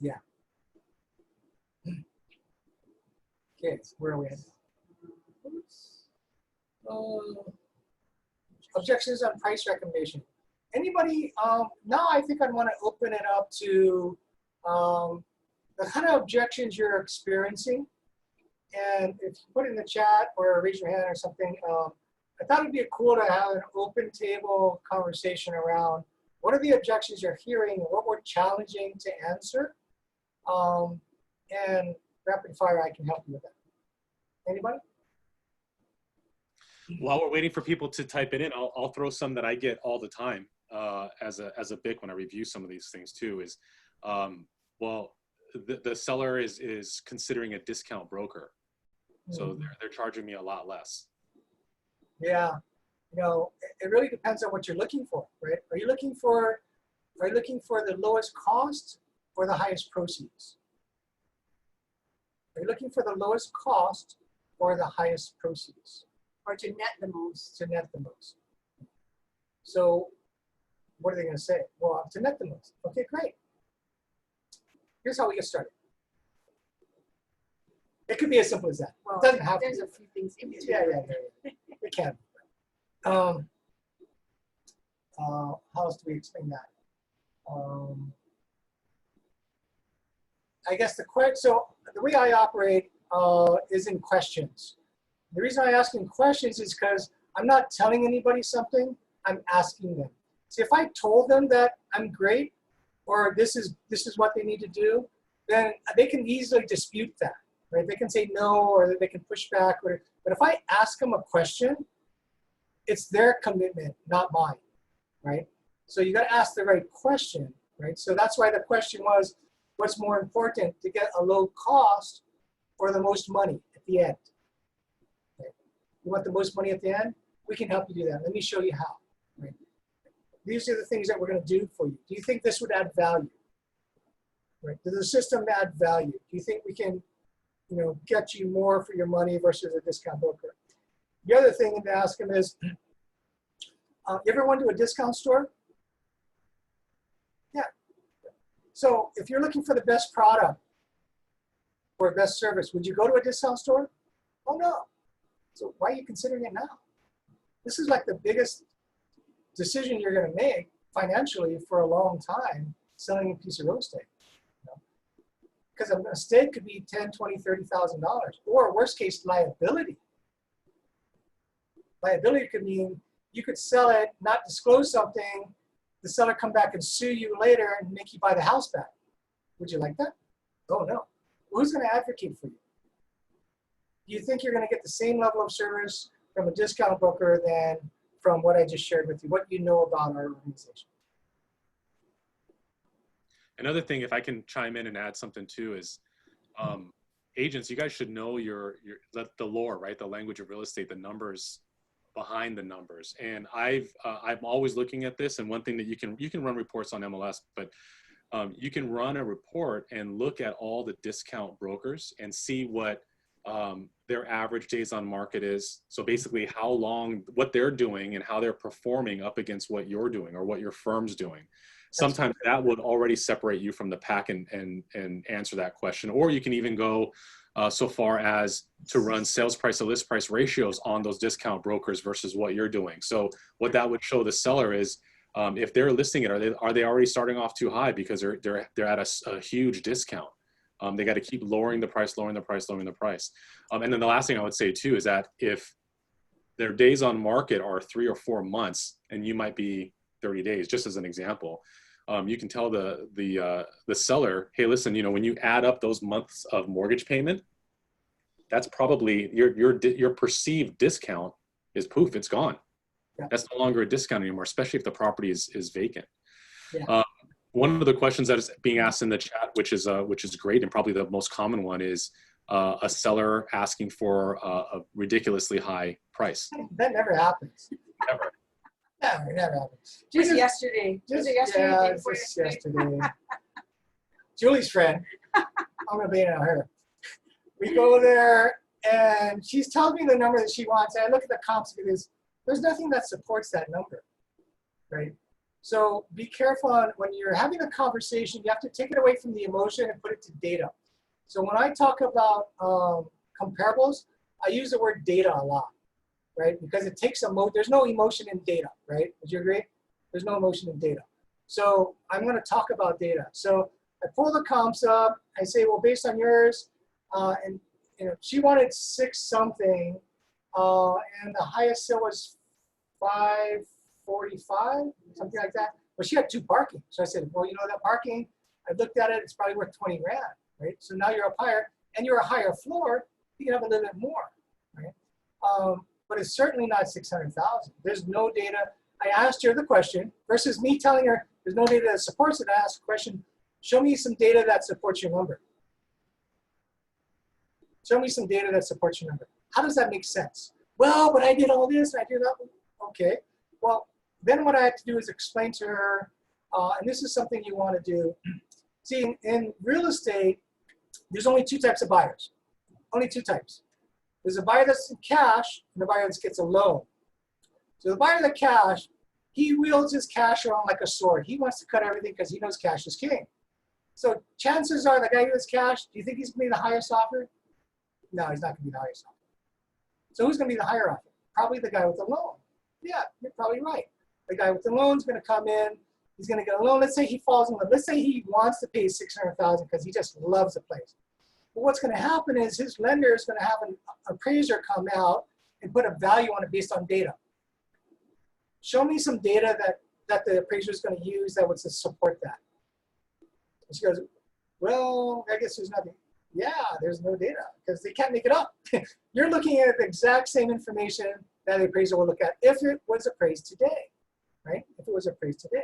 Yeah. Okay, so where are we at? Objections on price recommendation. Anybody, now I think I'd want to open it up to the kind of objections you're experiencing. And if you put it in the chat or raise your hand or something, I thought it'd be cool to have an open table conversation around what are the objections you're hearing and what we're challenging to answer. and rapid fire, I can help you with that. Anybody? While we're waiting for people to type it in, I'll throw some that I get all the time as a BIC when I review some of these things too. Is well, the seller is considering a discount broker, so they're charging me a lot less. Yeah, you know, it really depends on what you're looking for, right? Are you looking for the lowest cost or the highest proceeds? Are you looking for the lowest cost or the highest proceeds? Or to net the most. To net the most. So what are they going to say? Well, to net the most. Okay, great. Here's how we get started. It could be as simple as that. Well, it doesn't have to. There's a few things in between. Yeah. It can be. How else do we explain that? I guess so the way I operate is in questions. The reason I ask in questions is because I'm not telling anybody something, I'm asking them. See, if I told them that I'm great, or this is what they need to do, then they can easily dispute that, right? They can say no, or they can push back. But if I ask them a question, it's their commitment, not mine, right? So you got to ask the right question, right? So that's why the question was, what's more important, to get a low cost or the most money at the end? Okay. You want the most money at the end? We can help you do that. Let me show you how. Right? These are the things that we're going to do for you. Do you think this would add value? Right? Does the system add value? Do you think we can, get you more for your money versus a discount broker? The other thing to ask them is, you ever went to a discount store? Yeah. So if you're looking for the best product or best service, would you go to a discount store? Oh, no. So why are you considering it now? This is like the biggest decision you're going to make financially for a long time, selling a piece of real estate. Because a mistake could be $10,000, $20,000, $30,000, or worst case, liability. Liability could mean you could sell it, not disclose something, the seller come back and sue you later and make you buy the house back. Would you like that? Oh, no. Who's going to advocate for you? Do you think you're going to get the same level of service from a discount broker than from what I just shared with you, what you know about our organization? Another thing, if I can chime in and add something too, is agents, you guys should know the lore, right? The language of real estate, the numbers behind the numbers. And I'm always looking at this. And one thing that you can run reports on MLS, but you can run a report and look at all the discount brokers and see what their average days on market is. So basically what they're doing and how they're performing up against what you're doing or what your firm's doing. Sometimes that would already separate you from the pack and answer that question. Or you can even go so far as to run sales price to list price ratios on those discount brokers versus what you're doing. So what that would show the seller is if they're listing it, are they already starting off too high because they're at a huge discount? They got to keep lowering the price. And then the last thing I would say too is that if their days on market are 3 or 4 months and you might be 30 days, just as an example, you can tell the seller, hey, listen, when you add up those months of mortgage payment, that's probably your perceived discount is poof, it's gone. Yeah. That's no longer a discount anymore, especially if the property is vacant. Yeah. One of the questions that is being asked in the chat, which is great and probably the most common one, is a seller asking for a ridiculously high price. That never happens. Never. Never happens. Just yesterday. Just yesterday. Julie's friend. I'm gonna blame it on her. We go there and she's telling me the number that she wants. And I look at the comps because there's nothing that supports that number, right? So be careful when you're having a conversation. You have to take it away from the emotion and put it to data. So when I talk about comparables, I use the word data a lot, right? Because it takes there's no emotion in data, right? Would you agree? There's no emotion in data. So I'm going to talk about data. So I pull the comps up. I say, well, based on yours, and she wanted 6 something, and the highest sale was 545, something like that. But she had 2 parking. So I said, well, that parking, I looked at it, it's probably worth 20 grand. right? So now you're up higher, and you're a higher floor, you can have a little bit more, right? But it's certainly not 600,000. There's no data. I asked her the question versus me telling her there's no data that supports it. I asked the question, show me some data that supports your number. Show me some data that supports your number. How does that make sense? Well, but I did all this, and I did that. Okay, well, then what I had to do is explain to her, and this is something you want to do. See, in real estate, there's only two types of buyers. Only two types. There's a buyer that's in cash and a buyer that gets a loan. So the buyer that cash, he wields his cash around like a sword. He wants to cut everything because he knows cash is king. So chances are the guy who has cash, do you think he's going to be the highest offer? No, he's not going to be the highest offer. So who's going to be the higher offer? Probably the guy with the loan. Yeah, you're probably right. The guy with the loan is going to come in. He's going to get a loan. Let's say he falls in love. Let's say he wants to pay $600,000 because he just loves the place. But what's going to happen is his lender is going to have an appraiser come out and put a value on it based on data. Show me some data that the appraiser is going to use that would support that. And she goes, well, I guess there's nothing. Yeah, there's no data because they can't make it up. You're looking at the exact same information that the appraiser will look at if it was appraised today, right? If it was appraised today.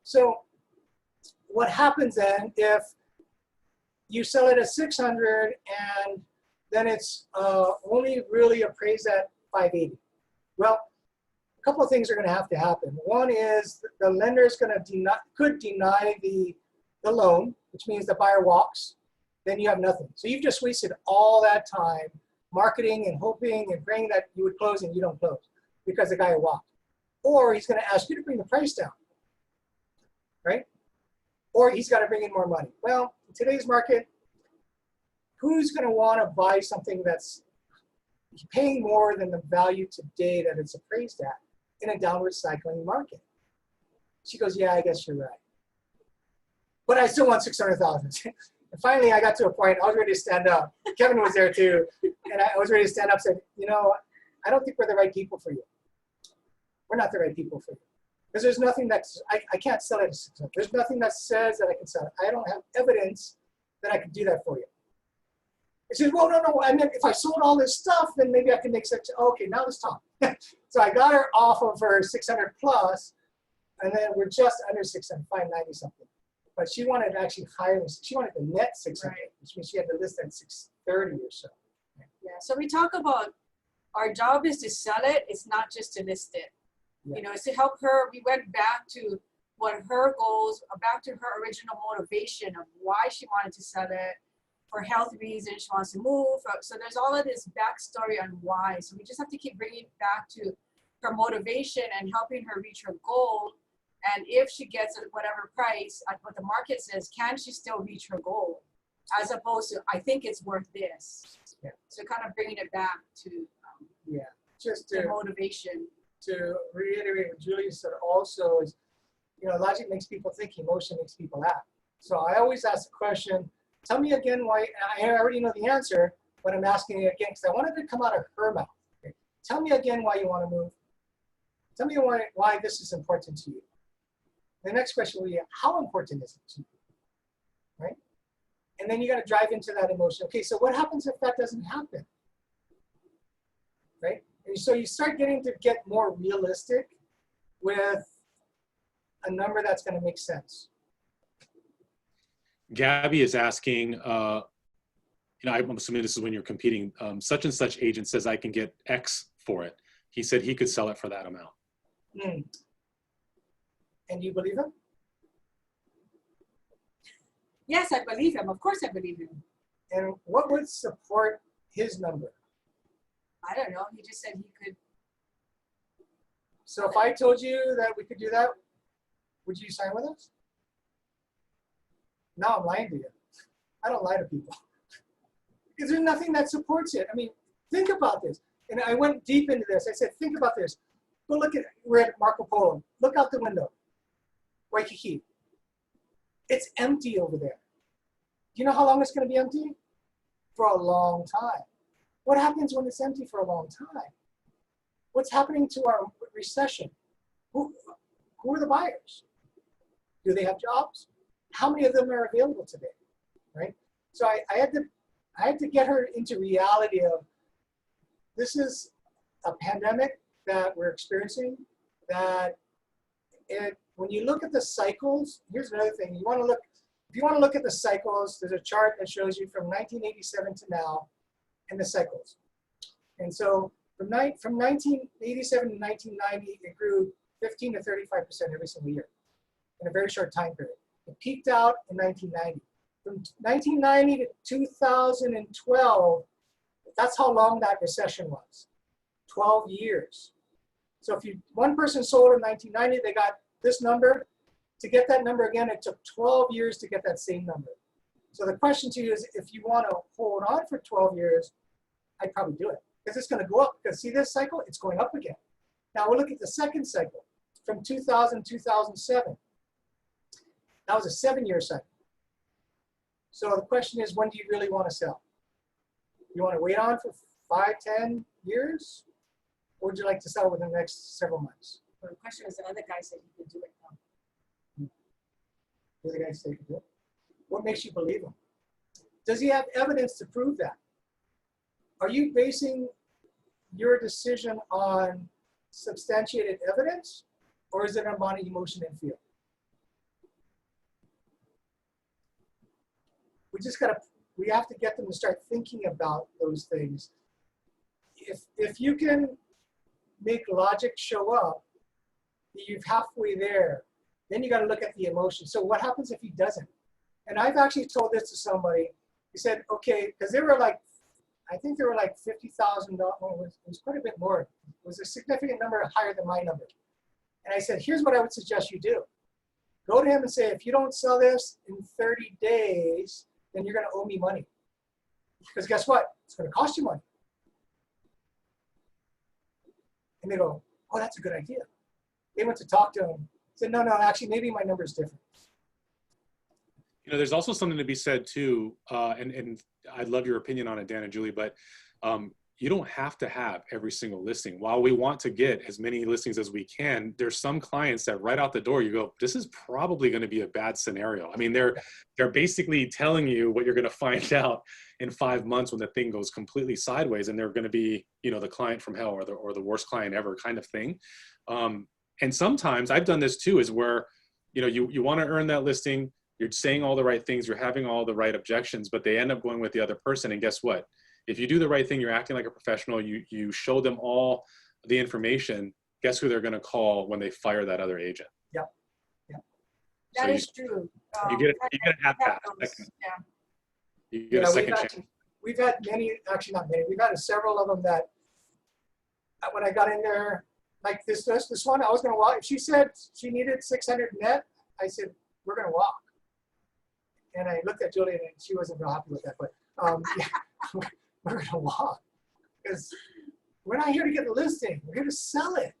So what happens then if you sell it at 600 and then it's only really appraised at 580? Well, a couple of things are going to have to happen. One is the lender is going to could deny the loan, which means the buyer walks. Then you have nothing. So you've just wasted all that time marketing and hoping and praying that you would close and you don't close because the guy walked. Or he's going to ask you to bring the price down, right? Or he's got to bring in more money. Well, in today's market, who's going to want to buy something that's paying more than the value today that it's appraised at in a downward cycling market? She goes, yeah, I guess you're right. But I still want 600,000. And finally, I got to a point, I was ready to stand up. Kevin was there too. And I was ready to stand up and said, you know, I don't think we're the right people for you. We're not the right people for you. Because there's nothing that's, I can't sell it at 600. There's nothing that says that I can sell it. I don't have evidence that I can do that for you. She said, well, no, I mean, if I sold all this stuff, then maybe I can make such, okay, now let's talk. So I got her off of her 600 plus, and then we're just under 600, 590 something. But she wanted actually higher than, she wanted the net 600, right, which means she had to list at 630 or so. Yeah, so we talk about our job is to sell it. It's not just to list it. Yeah. You know, it's to help her. We went back to what her goals, back to her original motivation of why she wanted to sell it, for health reasons, she wants to move. So there's all of this backstory on why. So we just have to keep bringing it back to her motivation and helping her reach her goal. And if she gets at whatever price, at what the market says, can she still reach her goal? As opposed to, I think it's worth this. Yeah. So kind of bringing it back to just the motivation. To reiterate what Julie said also is, you know, logic makes people think, emotion makes people act. So I always ask the question, tell me again why, I already know the answer, but I'm asking it again because I wanted to come out of her mouth. Okay? Tell me again why you want to move. Tell me why this is important to you. The next question will be, how important is it to you, right? And then you got to drive into that emotion. Okay, so what happens if that doesn't happen, right? And so you start getting to get more realistic with a number that's going to make sense. Gabby is asking, you know, I'm assuming this is when you're competing, such and such agent says I can get X for it. He said he could sell it for that amount. Mm. And you believe him? Yes, I believe him. Of course I believe him. And what would support his number? I don't know. He just said he could. So if I told you that we could do that, would you sign with us? No, I'm lying to you. I don't lie to people. Because there's nothing that supports it. I mean, think about this. And I went deep into this. I said, think about this. Go look at, we're at Marco Polo. Look out the window. Waikiki. It's empty over there. Do you know how long it's going to be empty? For a long time. What happens when it's empty for a long time? What's happening to our recession? Who are the buyers? Do they have jobs? How many of them are available today, right? So I had to get her into reality of this is a pandemic that we're experiencing. That when you look at the cycles, here's another thing. If you want to look at the cycles, there's a chart that shows you from 1987 to now, and the cycles. And so from 1987 to 1990, it grew 15 to 35% every single year in a very short time period. It peaked out in 1990. From 1990 to 2012, that's how long that recession was, 12 years. So if one person sold in 1990, they got this number. To get that number again, it took 12 years to get that same number. So the question to you is, if you want to hold on for 12 years, I'd probably do it. Because it's going to go up. Because see this cycle? It's going up again. Now we'll look at the second cycle from 2000 to 2007. That was a 7-year cycle. So the question is, when do you really want to sell? You want to wait on for 5, 10 years? Or would you like to sell within the next several months? Well, the question is, the other guy said he could do it now. The other guy said he could do it. What makes you believe him? Does he have evidence to prove that? Are you basing your decision on substantiated evidence, or is it on body, emotion, and feel? We have to get them to start thinking about those things. If you can make logic show up, you're halfway there. Then you got to look at the emotion. So what happens if he doesn't? And I've actually told this to somebody. He said, okay, because they were like, I think they were like $50,000. It was quite a bit more. It was a significant number higher than my number. And I said, here's what I would suggest you do. Go to him and say, if you don't sell this in 30 days, then you're going to owe me money. Because guess what? It's going to cost you money. And they go, oh, that's a good idea. They went to talk to him. Said, no, actually, maybe my number is different. You know, there's also something to be said too, and I'd love your opinion on it, Dan and Julie, but you don't have to have every single listing. While we want to get as many listings as we can, there's some clients that right out the door, you go, this is probably going to be a bad scenario. I mean, they're basically telling you what you're going to find out in 5 months when the thing goes completely sideways, and they're going to be, you know, the client from hell or the worst client ever kind of thing. And sometimes I've done this too, is where, you know, you want to earn that listing, you're saying all the right things, you're having all the right objections, but they end up going with the other person. And guess what? If you do the right thing, you're acting like a professional, you show them all the information, guess who they're going to call when they fire that other agent? Yep. That is true. You get a half pass. Yeah. You get a second chance. We've had many, actually not many, we've had several of them that when I got in there, like this one, I was going to walk. If she said she needed 600 net, I said, we're going to walk. And I looked at Julie and she wasn't real happy with that, but yeah, we're going to walk. Because we're not here to get a listing, we're here to sell it.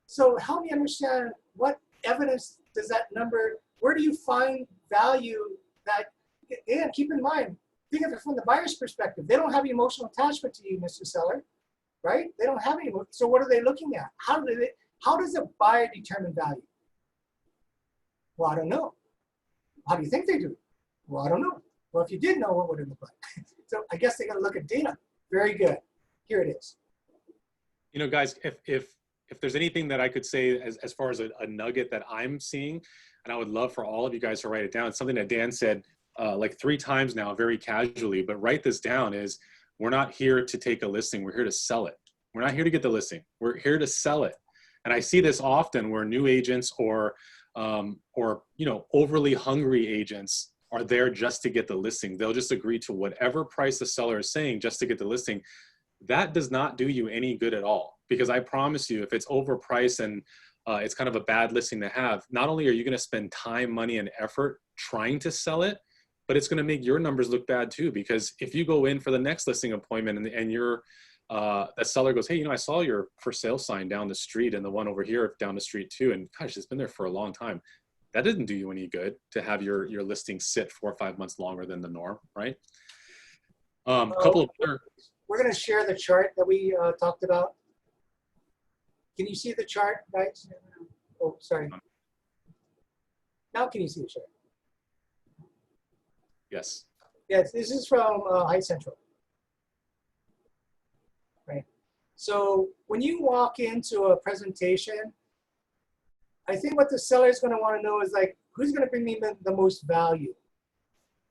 So help me understand, what evidence does that number, where do you find value that, and keep in mind, think of it from the buyer's perspective. They don't have emotional attachment to you, Mr. Seller, right? They don't have any, so what are they looking at? How does a buyer determine value? Well, I don't know. How do you think they do? Well, I don't know. Well, if you did know, what would it look like? So I guess they got to look at data. Very good. Here it is. You know, guys, if there's anything that I could say as far as a nugget that I'm seeing, and I would love for all of you guys to write it down. It's something that Dan said like 3 times now, very casually, but write this down, is we're not here to take a listing. We're here to sell it. We're not here to get the listing. We're here to sell it. And I see this often where new agents or you know, overly hungry agents are there just to get the listing. They'll just agree to whatever price the seller is saying just to get the listing. That does not do you any good at all, because I promise you, if it's overpriced and it's kind of a bad listing to have, not only are you going to spend time, money, and effort trying to sell it, but it's going to make your numbers look bad too. Because if you go in for the next listing appointment and you're that seller goes, hey, you know, I saw your for sale sign down the street and the one over here down the street too, and gosh, it's been there for a long time. That didn't do you any good to have your listing sit 4 or 5 months longer than the we're going to share the chart that we talked about. Can you see the chart, guys? Oh, sorry. Now can you see the chart? Yes. Yes, this is from High Central. Right. So when you walk into a presentation, I think what the seller is going to want to know is like, who's going to bring me the most value?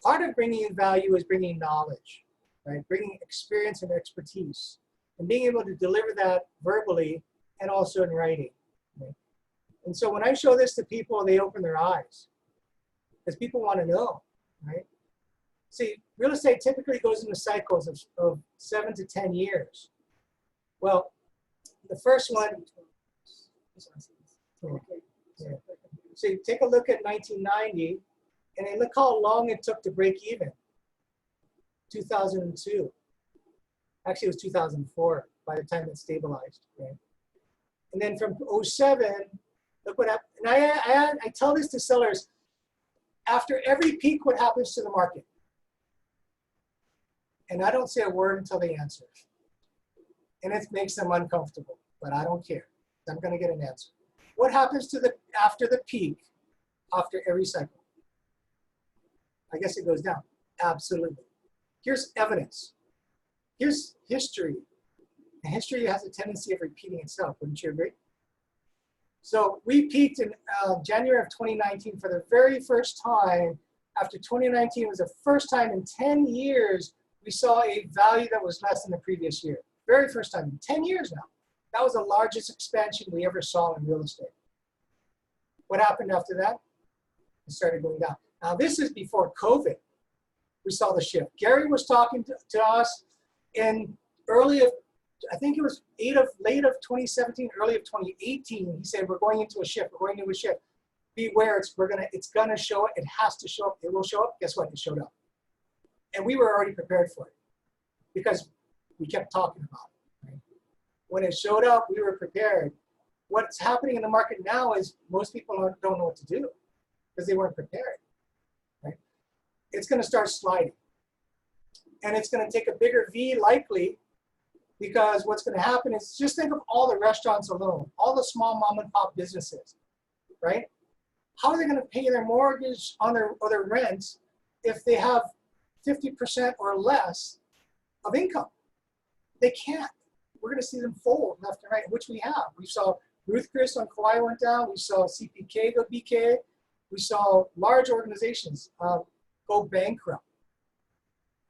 Part of bringing in value is bringing knowledge, right? Bringing experience and expertise, and being able to deliver that verbally and also in writing. Right? And so when I show this to people, they open their eyes because people want to know, right? See, real estate typically goes into cycles of 7 to 10 years. Well, the first one, yeah. So you take a look at 1990, and then look how long it took to break even. 2002. Actually, it was 2004 by the time it stabilized. Right? And then from 07, look what happened. And I tell this to sellers, after every peak, what happens to the market? And I don't say a word until they answer. And it makes them uncomfortable, but I don't care. I'm going to get an answer. What happens to after the peak, after every cycle? I guess it goes down. Absolutely. Here's evidence. Here's history. And history has a tendency of repeating itself. Wouldn't you agree? So we peaked in January of 2019 for the very first time. After 2019 was the first time in 10 years we saw a value that was less than the previous year. Very first time in 10 years now. That was the largest expansion we ever saw in real estate. What happened after that? It started going down. Now this is before COVID. We saw the shift. Gary was talking to us in early of, I think it was late of 2017, early of 2018. He said, we're going into a shift. We're going into a shift. Beware, it's gonna show up. It has to show up. It will show up. Guess what? It showed up. And we were already prepared for it because we kept talking about it. Right? When it showed up, we were prepared. What's happening in the market now is most people don't know what to do because they weren't prepared. Right? It's going to start sliding. And it's going to take a bigger V likely because what's going to happen is just think of all the restaurants alone, all the small mom and pop businesses, right? How are they going to pay their mortgage on their rent if they have 50% or less of income? They can't. We're going to see them fold left and right, which we have. We saw Ruth Chris on Kauai went down. We saw CPK go BK. We saw large organizations go bankrupt.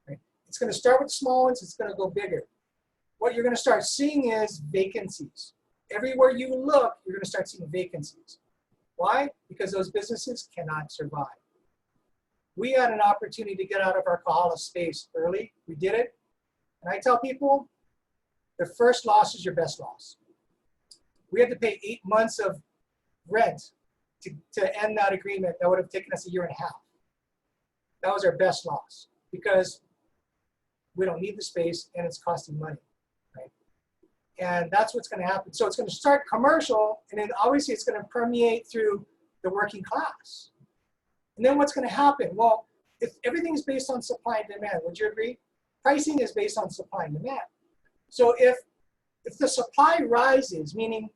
Right? It's going to start with small ones. It's going to go bigger. What you're going to start seeing is vacancies. Everywhere you look, you're going to start seeing vacancies. Why? Because those businesses cannot survive. We had an opportunity to get out of our Kahala space early. We did it. And I tell people, the first loss is your best loss. We had to pay 8 months of rent to end that agreement. That would have taken us 1.5 years. That was our best loss because we don't need the space and it's costing money, right? And that's what's going to happen. So it's going to start commercial, and then obviously it's going to permeate through the working class. And then what's going to happen? Well, if everything's based on supply and demand, would you agree? Pricing is based on supply and demand. So if the supply rises, meaning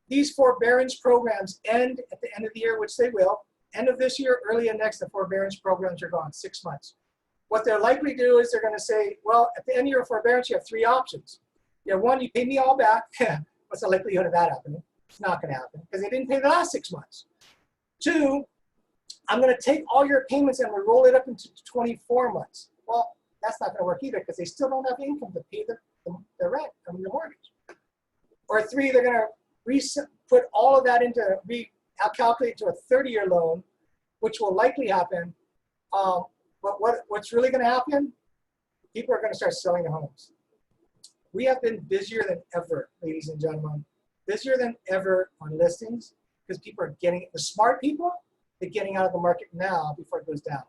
these forbearance programs end at the end of the year, which they will, end of this year, early in next, the forbearance programs are gone, 6 months. What they'll likely do is they're going to say, well, at the end of your forbearance, you have 3 options. You have 1, you pay me all back. What's the likelihood of that happening? It's not going to happen because they didn't pay the last 6 months. 2, I'm going to take all your payments and we roll it up into 24 months. Well, that's not going to work either because they still don't have income to pay the rent, the mortgage. Or 3, they're going to put all of that into, calculate to a 30-year loan, which will likely happen. But what's really going to happen? People are going to start selling their homes. We have been busier than ever, ladies and gentlemen, busier than ever on listings because people are getting, the smart people, they're getting out of the market now before it goes down.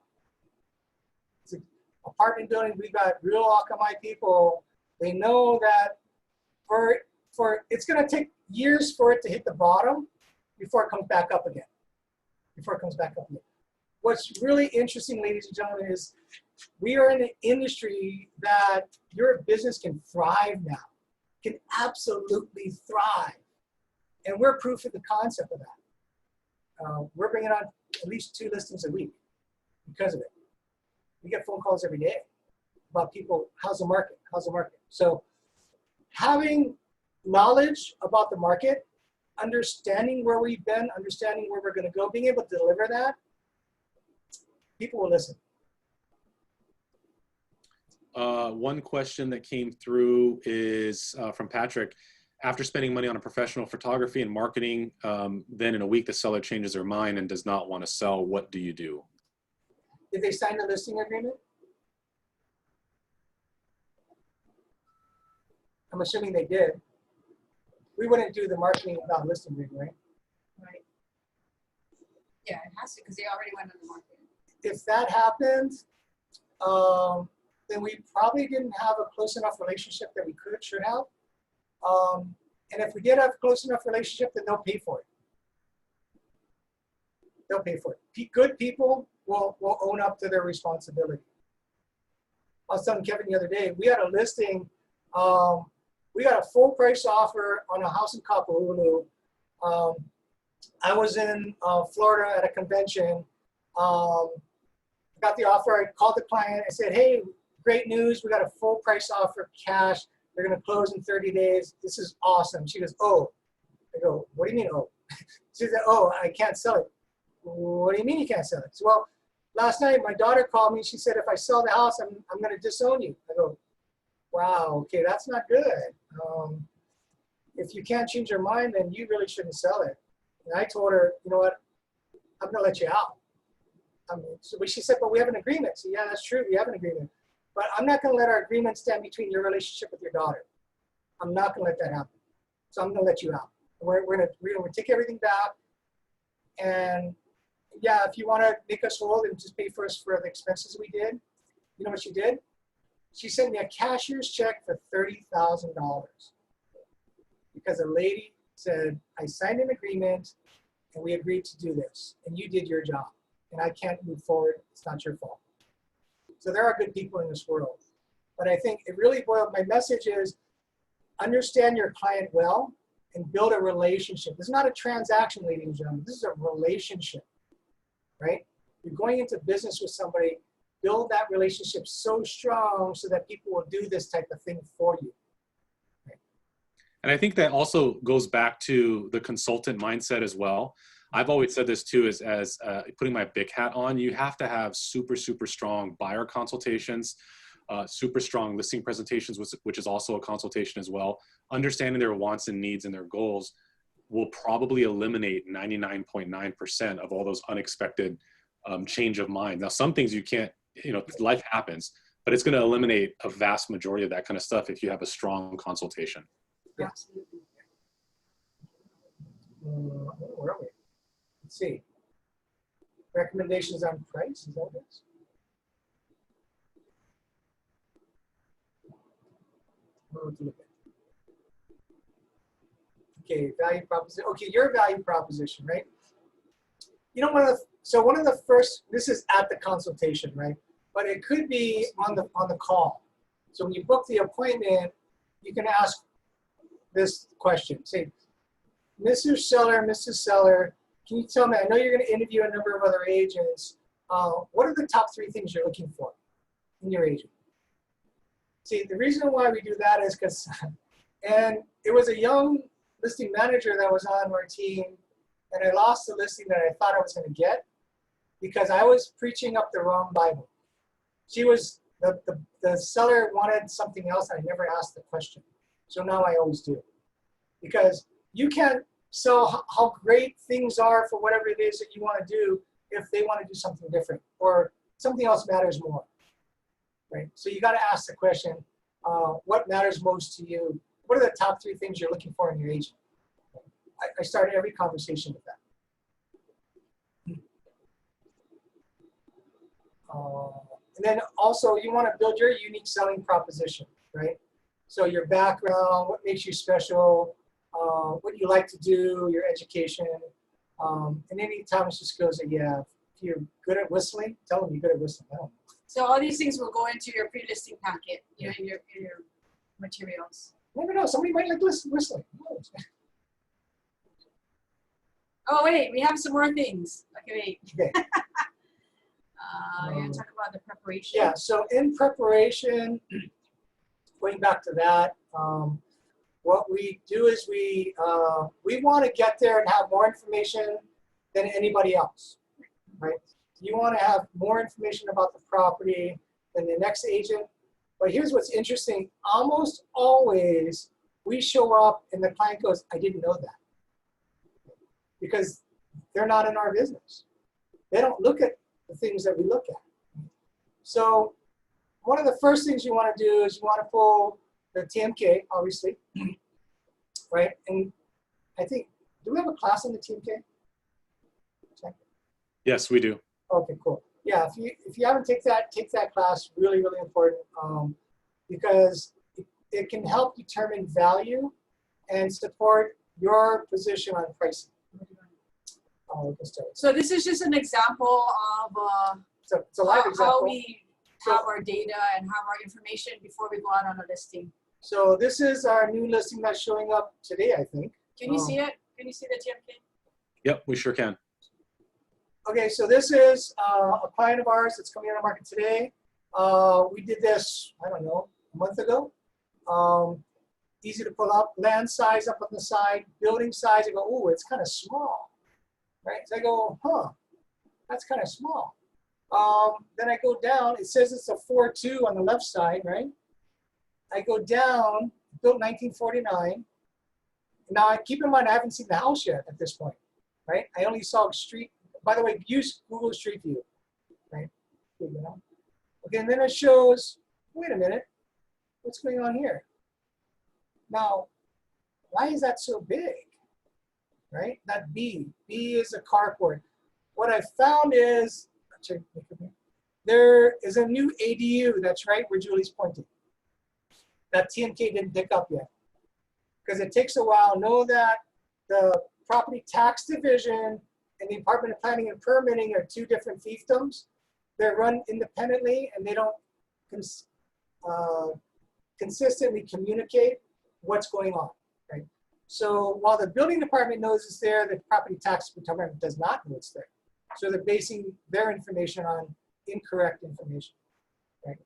It's an apartment building, we've got real Akamai people. They know that for it's going to take years for it to hit the bottom before it comes back up again. What's really interesting, ladies and gentlemen, is we are in an industry that your business can thrive now, can absolutely thrive. And we're proof of the concept of that. We're bringing on at least 2 listings a week because of it. We get phone calls every day about people, how's the market? How's the market? So having knowledge about the market, understanding where we've been, understanding where we're going to go, being able to deliver that, people will listen. One question that came through is from Patrick. After spending money on a professional photography and marketing, then in a week the seller changes their mind and does not want to sell, what do you do? Did they sign the listing agreement? I'm assuming they did. We wouldn't do the marketing without listing agreement, right? Right. Yeah, it has to because they already went on the market. If that happened, then we probably didn't have a close enough relationship that we should have. And if we did have a close enough relationship, then they'll pay for it. They'll pay for it. Good people will own up to their responsibility. I was telling Kevin the other day, we had a listing, we got a full price offer on a house in Kapalulu. I was in Florida at a convention. Got the offer, I called the client, I said, hey, great news, we got a full price offer, cash. They're going to close in 30 days. This is awesome. She goes, oh. I go, what do you mean, oh? She said, oh, I can't sell it. What do you mean you can't sell it? So, well, last night my daughter called me. She said, if I sell the house, I'm going to disown you. I go, wow, okay, that's not good. If you can't change your mind, then you really shouldn't sell it. And I told her, you know what, I'm going to let you out. So she said, but we have an agreement. So yeah, that's true. We have an agreement. But I'm not going to let our agreement stand between your relationship with your daughter. I'm not going to let that happen. So I'm going to let you out. We're going to take everything back. And yeah, if you want to make us whole and just pay for us for the expenses we did, you know what she did? She sent me a cashier's check for $30,000 because a lady said, I signed an agreement and we agreed to do this and you did your job and I can't move forward. It's not your fault. So there are good people in this world. But I think it really boiled, my message is understand your client well and build a relationship. This is not a transaction, ladies and gentlemen. This is a relationship, right? You're going into business with somebody, build that relationship so strong so that people will do this type of thing for you. Right? And I think that also goes back to the consultant mindset as well. I've always said this too, is as putting my big hat on, you have to have super, super strong buyer consultations, super strong listing presentations, which is also a consultation as well. Understanding their wants and needs and their goals will probably eliminate 99.9% of all those unexpected change of mind. Now, some things you can't, life happens, but it's going to eliminate a vast majority of that kind of stuff if you have a strong consultation. Yeah. Absolutely. Where are we? Let's see. Recommendations on price, is that what it is? Okay, value proposition. Okay, your value proposition, right? One of the first, this is at the consultation, right? But it could be on the call. So when you book the appointment, you can ask this question. Say, Mr. Seller, Mrs. Seller, can you tell me, I know you're going to interview a number of other agents. What are the top 3 things you're looking for in your agent? See, the reason why we do that is because, and it was a young listing manager that was on our team, and I lost the listing that I thought I was going to get because I was preaching up the wrong Bible. She was, the seller wanted something else, and I never asked the question. So now I always do. Because you can't sell how great things are for whatever it is that you want to do if they want to do something different or something else matters more, right? So you got to ask the question, what matters most to you? What are the top 3 things you're looking for in your agent? I start every conversation with that. And then also you want to build your unique selling proposition, right? So your background, what makes you special, what you like to do, your education, and any talents and skills that you have. If you're good at whistling, tell them you're good at whistling. I don't know. So all these things will go into your pre-listing packet, in your materials. Never know. Somebody might like whistling. Oh wait, we have some more things. Okay, wait. Okay. You're going to talk about the preparation? Yeah, so in preparation, going back to that, what we do is we want to get there and have more information than anybody else, right? You want to have more information about the property than the next agent. But here's what's interesting. Almost always we show up and the client goes, I didn't know that. Because they're not in our business. They don't look at the things that we look at. So one of the first things you want to do is you want to pull the TMK, obviously, right? And I think, do we have a class on the TMK? Check. Yes, we do. Okay, cool. Yeah, if you haven't take that class, really, really important, because it can help determine value and support your position on pricing. So this is just an example of it's a live example. How we have our data and have our information before we go out on a listing. So this is our new listing that's showing up today, I think. Can you see it? Can you see the TMK? Yep, we sure can. Okay, so this is a client of ours that's coming on the market today. We did this, I don't know, a month ago. Easy to pull up. Land size up on the side. Building size, I go, oh, it's kind of small. Right? So I go, huh, that's kind of small. Then I go down. It says it's a 4.2 on the left side, right? I go down, built 1949. Now, keep in mind, I haven't seen the house yet at this point, right? I only saw street. By the way, use Google Street View, right? Okay, and then it shows, wait a minute, what's going on here? Now, why is that so big, right? That B is a carport. What I found is, there is a new ADU that's right where Julie's pointing. That TMK didn't pick up yet. Because it takes a while. Know that the property tax division and the Department of Planning and Permitting are two different fiefdoms. They're run independently and they don't consistently communicate what's going on, right? So while the building department knows it's there, the property tax department does not know it's there. So they're basing their information on incorrect information, right?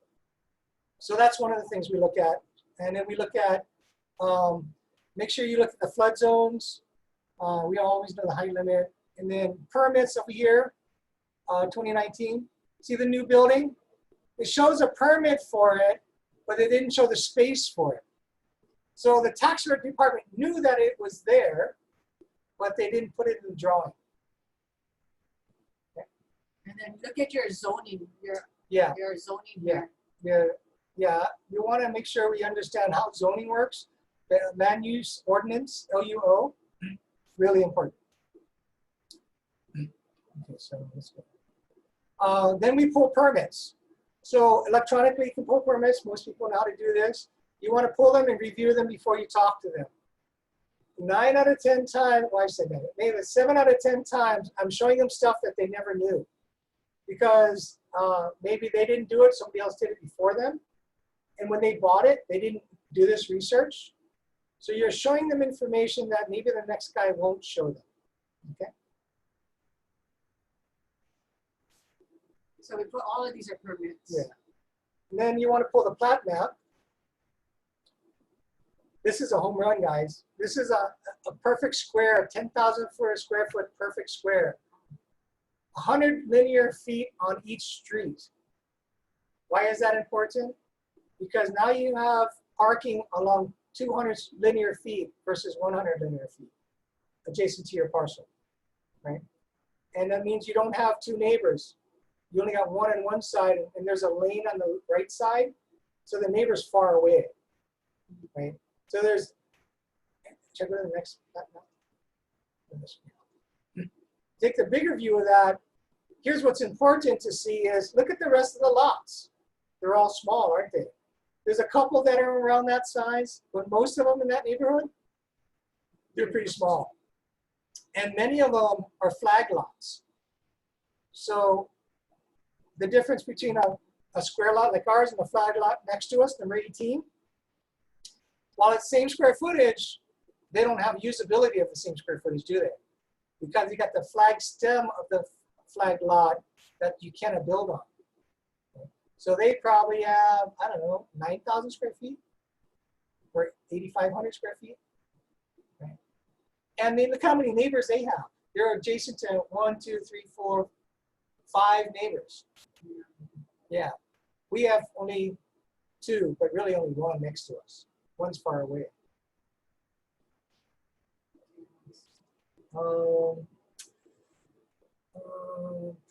So that's one of the things we look at. And then we look at, make sure you look at the flood zones. We always know the height limit. And then permits over here, 2019. See the new building? It shows a permit for it, but it didn't show the space for it. So the tax department knew that it was there, but they didn't put it in the drawing. Okay. And then look at your zoning, your zoning here. Yeah. You want to make sure we understand how zoning works. The land use ordinance, LUO, really important. Okay, so let's go. Then we pull permits. So electronically you can pull permits. Most people know how to do this. You want to pull them and review them before you talk to them. 9 out of 10 times, well, I said that, maybe 7 out of 10 times, I'm showing them stuff that they never knew. Because maybe they didn't do it, somebody else did it before them. And when they bought it, they didn't do this research. So you're showing them information that maybe the next guy won't show them, okay? So we put all of these are permits. Yeah. And then you want to pull the plat map. This is a home run, guys. This is a perfect square, 10,000 for a square foot perfect square. 100 linear feet on each street. Why is that important? Because now you have parking along 200 linear feet versus 100 linear feet adjacent to your parcel, right? And that means you don't have two neighbors. You only got one on one side, and there's a lane on the right side, so the neighbor's far away, right? So there's, check out the next, take the bigger view of that. Here's what's important to see is, look at the rest of the lots. They're all small, aren't they? There's a couple that are around that size, but most of them in that neighborhood, they're pretty small. And many of them are flag lots. So the difference between a square lot like ours and a flag lot next to us, number 18, while it's same square footage, they don't have usability of the same square footage, do they? Because you got the flag stem of the flagged lot that you cannot build on. So they probably have, I don't know, 9,000 square feet or 8,500 square feet. Right? And then look how many neighbors they have. They're adjacent to 1, 2, 3, 4, 5 neighbors. Yeah, we have only 2, but really only 1 next to us. One's far away.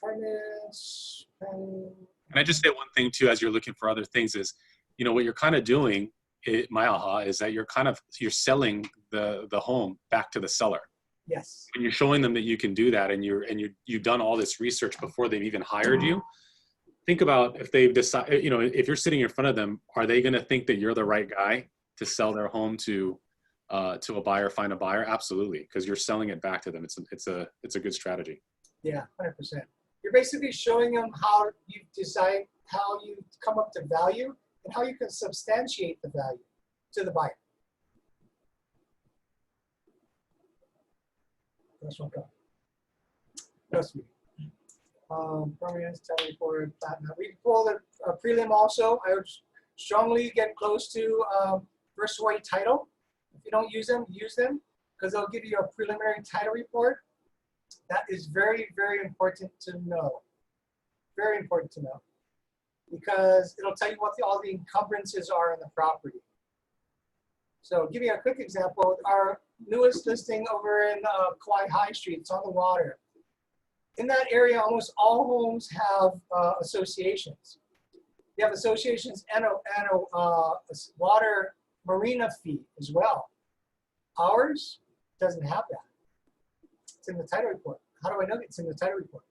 Permits. And I just say one thing too, as you're looking for other things is, you know, what you're kind of doing, my aha, is that you're selling the home back to the seller. Yes. And you're showing them that you can do that, and you've done all this research before they've even hired you. Think about if they've decided, you know, if you're sitting in front of them, are they going to think that you're the right guy to sell their home to a buyer, find a buyer? Absolutely, because you're selling it back to them. It's a good strategy. Yeah, 100%. You're basically showing them how you design, how you come up to value, and how you can substantiate the value to the buyer. That's one go. That's me. Permanence, title report, we pull a prelim also. I would strongly get close to first way title. If you don't use them, use them, because they'll give you a preliminary title report. That is very, very important to know. Very important to know, because it'll tell you what all the encumbrances are in the property. So give you a quick example. Our newest listing over in Kauai High Street, it's on the water. In that area, almost all homes have associations. You have associations and a water marina fee as well. Ours doesn't have that. It's in the title report. How do I know it's in the title report?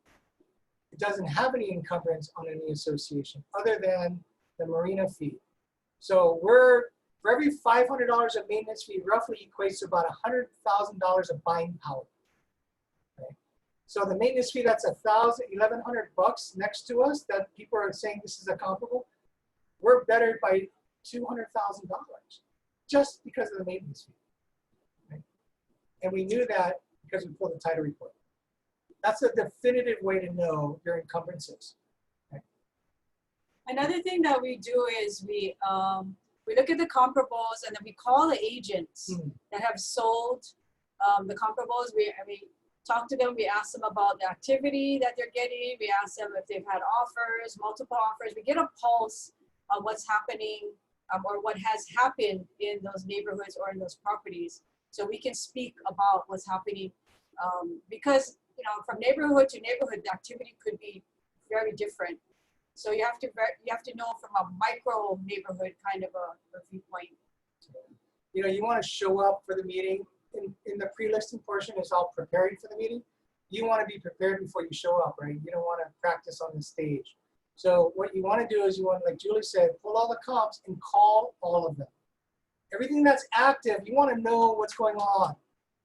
It doesn't have any encumbrance on any association other than the marina fee. So for every $500 of maintenance fee, roughly equates to about $100,000 of buying power. Okay? So the maintenance fee, that's $1,100 next to us that people are saying this is a comparable. We're better by $200,000 just because of the maintenance fee. Okay? And we knew that because we pulled the title report. That's a definitive way to know your encumbrances. Okay? Another thing that we do is we look at the comparables, and then we call the agents that have sold the comparables. We talk to them. We ask them about the activity that they're getting. We ask them if they've had offers, multiple offers. We get a pulse of what's happening or what has happened in those neighborhoods or in those properties, so we can speak about what's happening. Because you know, from neighborhood to neighborhood, the activity could be very different. So you have to know from a micro neighborhood kind of a viewpoint. You know, you want to show up for the meeting. In the pre-listing portion, it's all preparing for the meeting. You want to be prepared before you show up, right? You don't want to practice on the stage. So what you want to do is you want, like Julie said, pull all the comps and call all of them. Everything that's active, you want to know what's going on.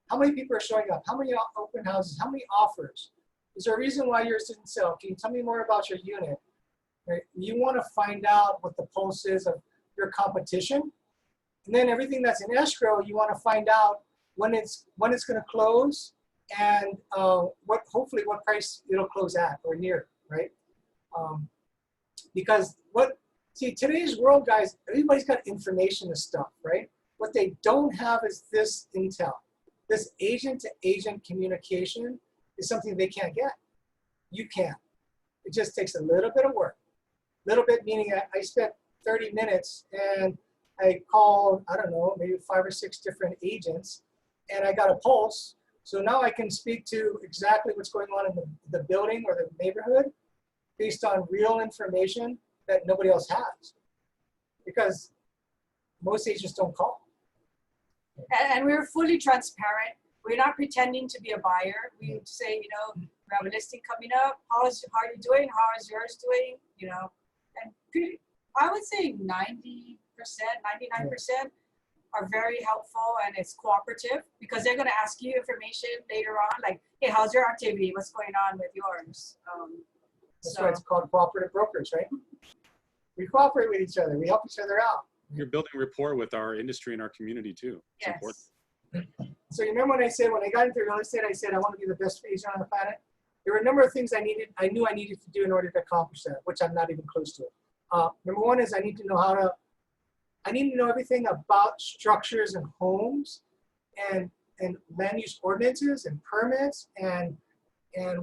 How many people are showing up? How many open houses? How many offers? Is there a reason why yours didn't sell? Can you tell me more about your unit? Right? You want to find out what the pulse is of your competition. And then everything that's in escrow, you want to find out when it's going to close and hopefully what price it'll close at or near, right? Because today's world, guys, everybody's got information and stuff, right? What they don't have is this intel. This agent-to-agent communication is something they can't get. You can. It just takes a little bit of work. A little bit meaning I spent 30 minutes and I called, I don't know, maybe 5 or 6 different agents, and I got a pulse. So now I can speak to exactly what's going on in the building or the neighborhood based on real information that nobody else has. Because most agents don't call. And we're fully transparent. We're not pretending to be a buyer. We say, you know, we have a listing coming up. How are you doing? How is yours doing? You know, and I would say 90%, 99% are very helpful, and it's cooperative because they're going to ask you information later on, like, hey, how's your activity? What's going on with yours? That's why it's called cooperative brokers, right? We cooperate with each other. We help each other out. You're building rapport with our industry and our community too. It's important. So you remember when I said, when I got into real estate, I said, I want to be the best agent on the planet. there were a number of things I knew I needed to do in order to accomplish that, which I'm not even close to. Number one is I need to know everything about structures and homes and land use ordinances and permits and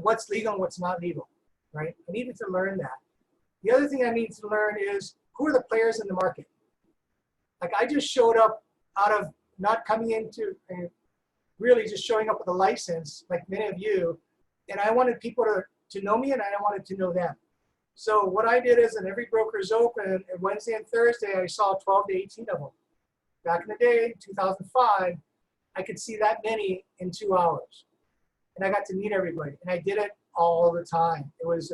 what's legal and what's not legal, right? I needed to learn that. The other thing I needed to learn is who are the players in the market? Like I just showed up out of not coming into, really just showing up with a license, like many of you, and I wanted people to know me and I wanted to know them. So what I did is, in every broker's open, and Wednesday and Thursday, I saw 12 to 18 of them. Back in the day, 2005, I could see that many in 2 hours. And I got to meet everybody. And I did it all the time. It was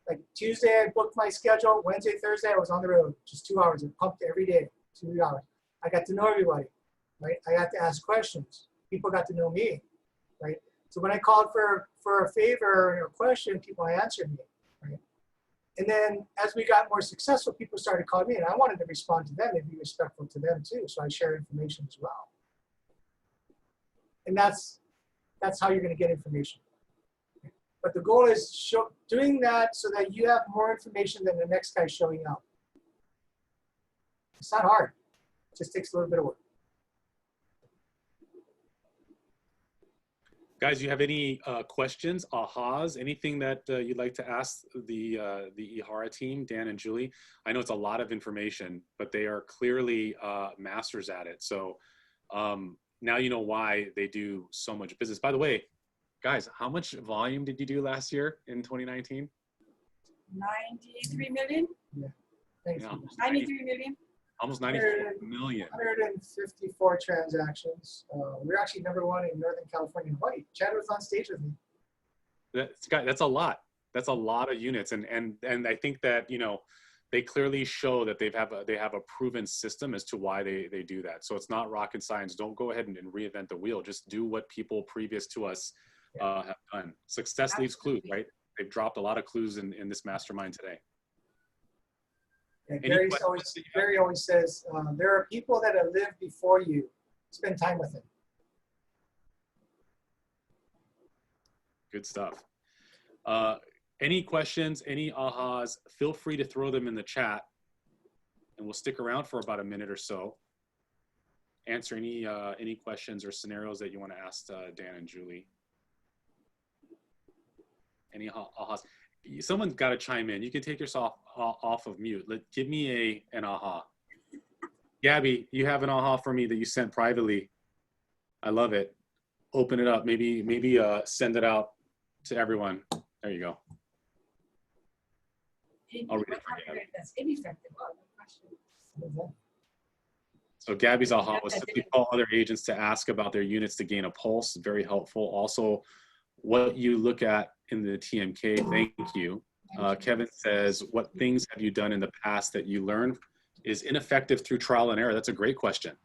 like Tuesday, I booked my schedule. Wednesday, Thursday, I was on the road, just 2 hours. I pumped every day, 2 hours. I got to know everybody, right? I got to ask questions. People got to know me, right? So when I called for a favor or a question, people answered me, right? And then as we got more successful, people started calling me, and I wanted to respond to them and be respectful to them too. So I share information as well. And that's how you're going to get information. But the goal is doing that so that you have more information than the next guy showing up. It's not hard. It just takes a little bit of work. Guys, you have any questions, ahas, anything that you'd like to ask the Ihara team, Dan and Julie? I know it's a lot of information, but they are clearly masters at it. So now you know why they do so much business. By the way, guys, how much volume did you do last year in 2019? 93 million? Yeah. Thanks. Yeah, 93 million? Almost 94 million. 154 transactions. We're actually number one in Northern California and Hawaii. Chad was on stage with me. That's a lot. That's a lot of units. And I think that, you know, they clearly show that they have a proven system as to why they do that. So it's not rocket science. Don't go ahead and reinvent the wheel. Just do what people previous to us have done. Success leaves clues, right? They've dropped a lot of clues in this mastermind today. And Gary always says, there are people that have lived before you. Spend time with them. Good stuff. Any questions, any ahas, feel free to throw them in the chat, and we'll stick around for about a minute or so. Answer any questions or scenarios that you want to ask Dan and Julie. Any ahas? Someone's got to chime in. You can take yourself off of mute. Give me an aha. Gabby, you have an aha for me that you sent privately. I love it. Open it up. Maybe send it out to everyone. There you go. I'll read it for Gabby. That's ineffective. Oh, good question. So Gabby's aha was simply call other agents to ask about their units to gain a pulse. Very helpful. Also, what you look at in the TMK. Thank you. Kevin says, what things have you done in the past that you learned is ineffective through trial and error? That's a great question.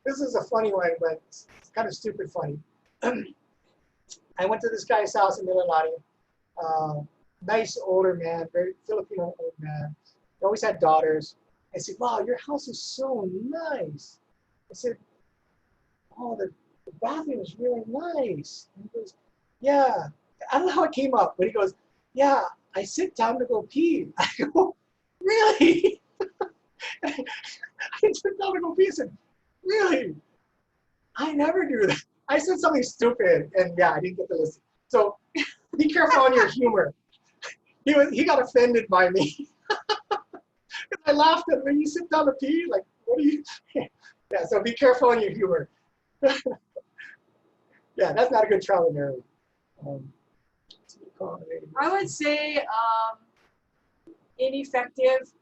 This is a funny one, but it's kind of stupid funny. I went to this guy's house in Mililani. Nice older man, very Filipino old man. He always had daughters. I said, wow, your house is so nice. I said, oh, the bathroom is really nice. And he goes, yeah. I don't know how it came up, but he goes, yeah, I sit down to go pee. I go, really? I sit down to go pee. I said, really? I never do that. I said something stupid, and yeah, I didn't get to listen. So be careful on your humor. He got offended by me. I laughed at him. When you sit down to pee, like, what are you? Yeah, so be careful on your humor. Yeah, that's not a good trial and error. I would say ineffective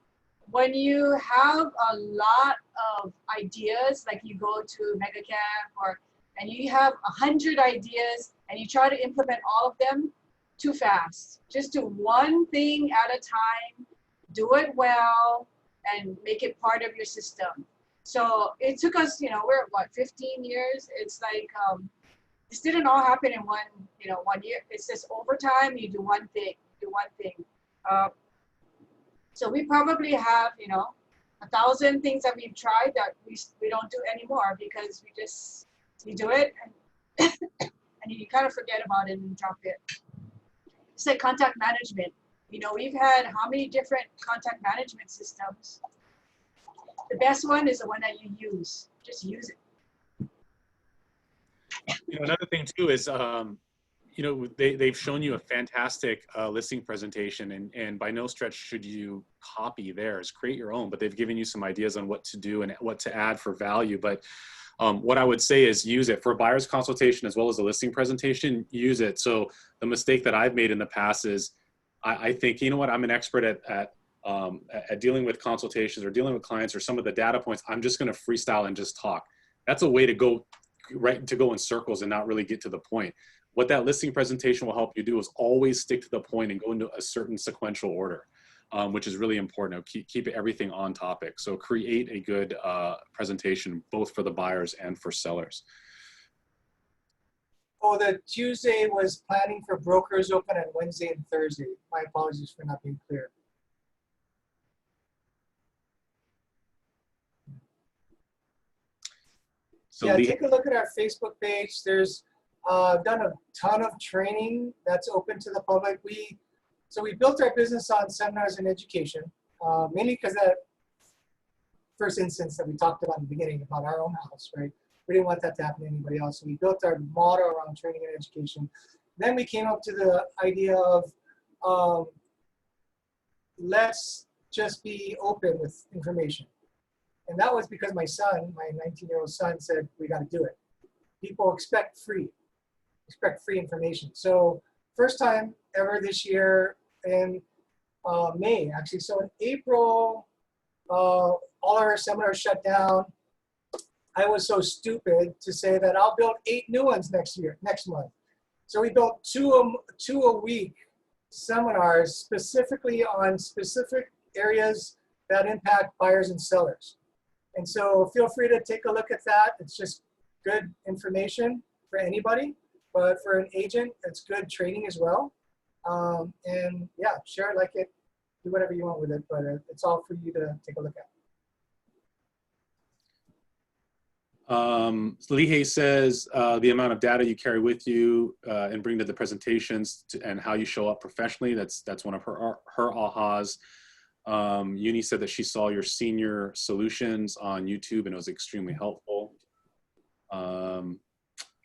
when you have a lot of ideas, like you go to mega camp and you have 100 ideas and you try to implement all of them too fast. Just do one thing at a time, do it well, and make it part of your system. So it took us, we're at what, 15 years? It's like, this didn't all happen in one year. It's just over time, you do one thing. So we probably have, 1,000 things that we've tried that we don't do anymore because we just You do it, and, and you kind of forget about it and drop it. It's like contact management. You know, we've had how many different contact management systems? The best one is the one that you use. Just use it. You know, another thing too is, you know, they've shown you a fantastic listing presentation, and by no stretch should you copy theirs. Create your own, but they've given you some ideas on what to do and what to add for value. But what I would say is use it for a buyer's consultation as well as a listing presentation. Use it. So the mistake that I've made in the past is I think, you know what, I'm an expert at dealing with consultations or dealing with clients or some of the data points. I'm just going to freestyle and just talk. That's a way to go in circles and not really get to the point. What that listing presentation will help you do is always stick to the point and go into a certain sequential order, which is really important. Keep everything on topic. So create a good presentation, both for the buyers and for sellers. Oh, the Tuesday was planning for brokers open on Wednesday and Thursday. My apologies for not being clear. So yeah, take a look at our Facebook page. There's done a ton of training that's open to the public. So we built our business on seminars and education, mainly because that first instance that we talked about in the beginning about our own house, right? We didn't want that to happen to anybody else. So we built our model around training and education. Then we came up to the idea of let's just be open with information. And that was because my son, my 19-year-old son, said, we got to do it. People expect free information. So first time ever this year in May, actually. So in April, all our seminars shut down. I was so stupid to say that I'll build 8 new ones next month. So we built two a week seminars specifically on specific areas that impact buyers and sellers. And so feel free to take a look at that. It's just good information for anybody, but for an agent, it's good training as well. And yeah, share it, like it, do whatever you want with it, but it's all for you to take a look at. Lihei says the amount of data you carry with you and bring to the presentations and how you show up professionally. That's one of her ahas. Uni said that she saw your senior solutions on YouTube and it was extremely helpful.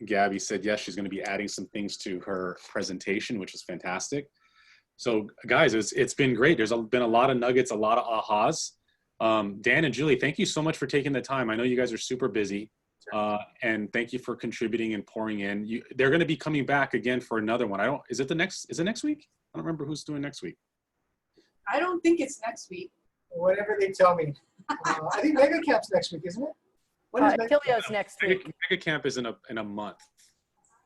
Gabby said yes, she's going to be adding some things to her presentation, which is fantastic. So guys, it's been great. There's been a lot of nuggets, a lot of ahas. Dan and Julie, thank you so much for taking the time. I know you guys are super busy, and thank you for contributing and pouring in. They're going to be coming back again for another one. Is it next week? I don't remember who's doing next week. I don't think it's next week. Whatever they tell me. I think Mega Camp's next week, isn't it? Tilio's next week. Mega Camp is in a month.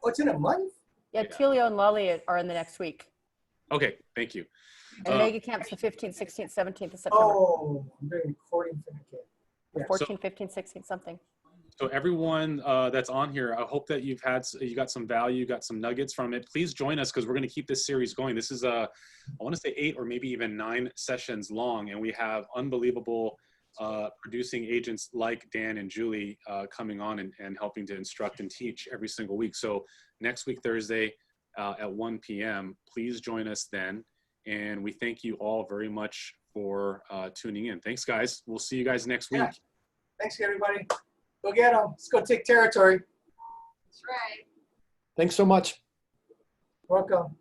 Oh, it's in a month? Yeah, Tilio and Lolly are in the next week. Okay, thank you. And Mega Camp's the 15th, 16th, 17th of September. Oh, I'm doing recording for the kid. Yeah. 14, 15, 16, something. So everyone that's on here, I hope that you got some value, got some nuggets from it. Please join us because we're going to keep this series going. This is I want to say 8 or maybe even 9 sessions long, and we have unbelievable producing agents like Dan and Julie coming on and helping to instruct and teach every single week. So next week, Thursday at 1 p.m., please join us then. And we thank you all very much for tuning in. Thanks, guys. We'll see you guys next week. Yeah. Thanks, everybody. Go get them. Let's go take territory. That's right. Thanks so much. Welcome.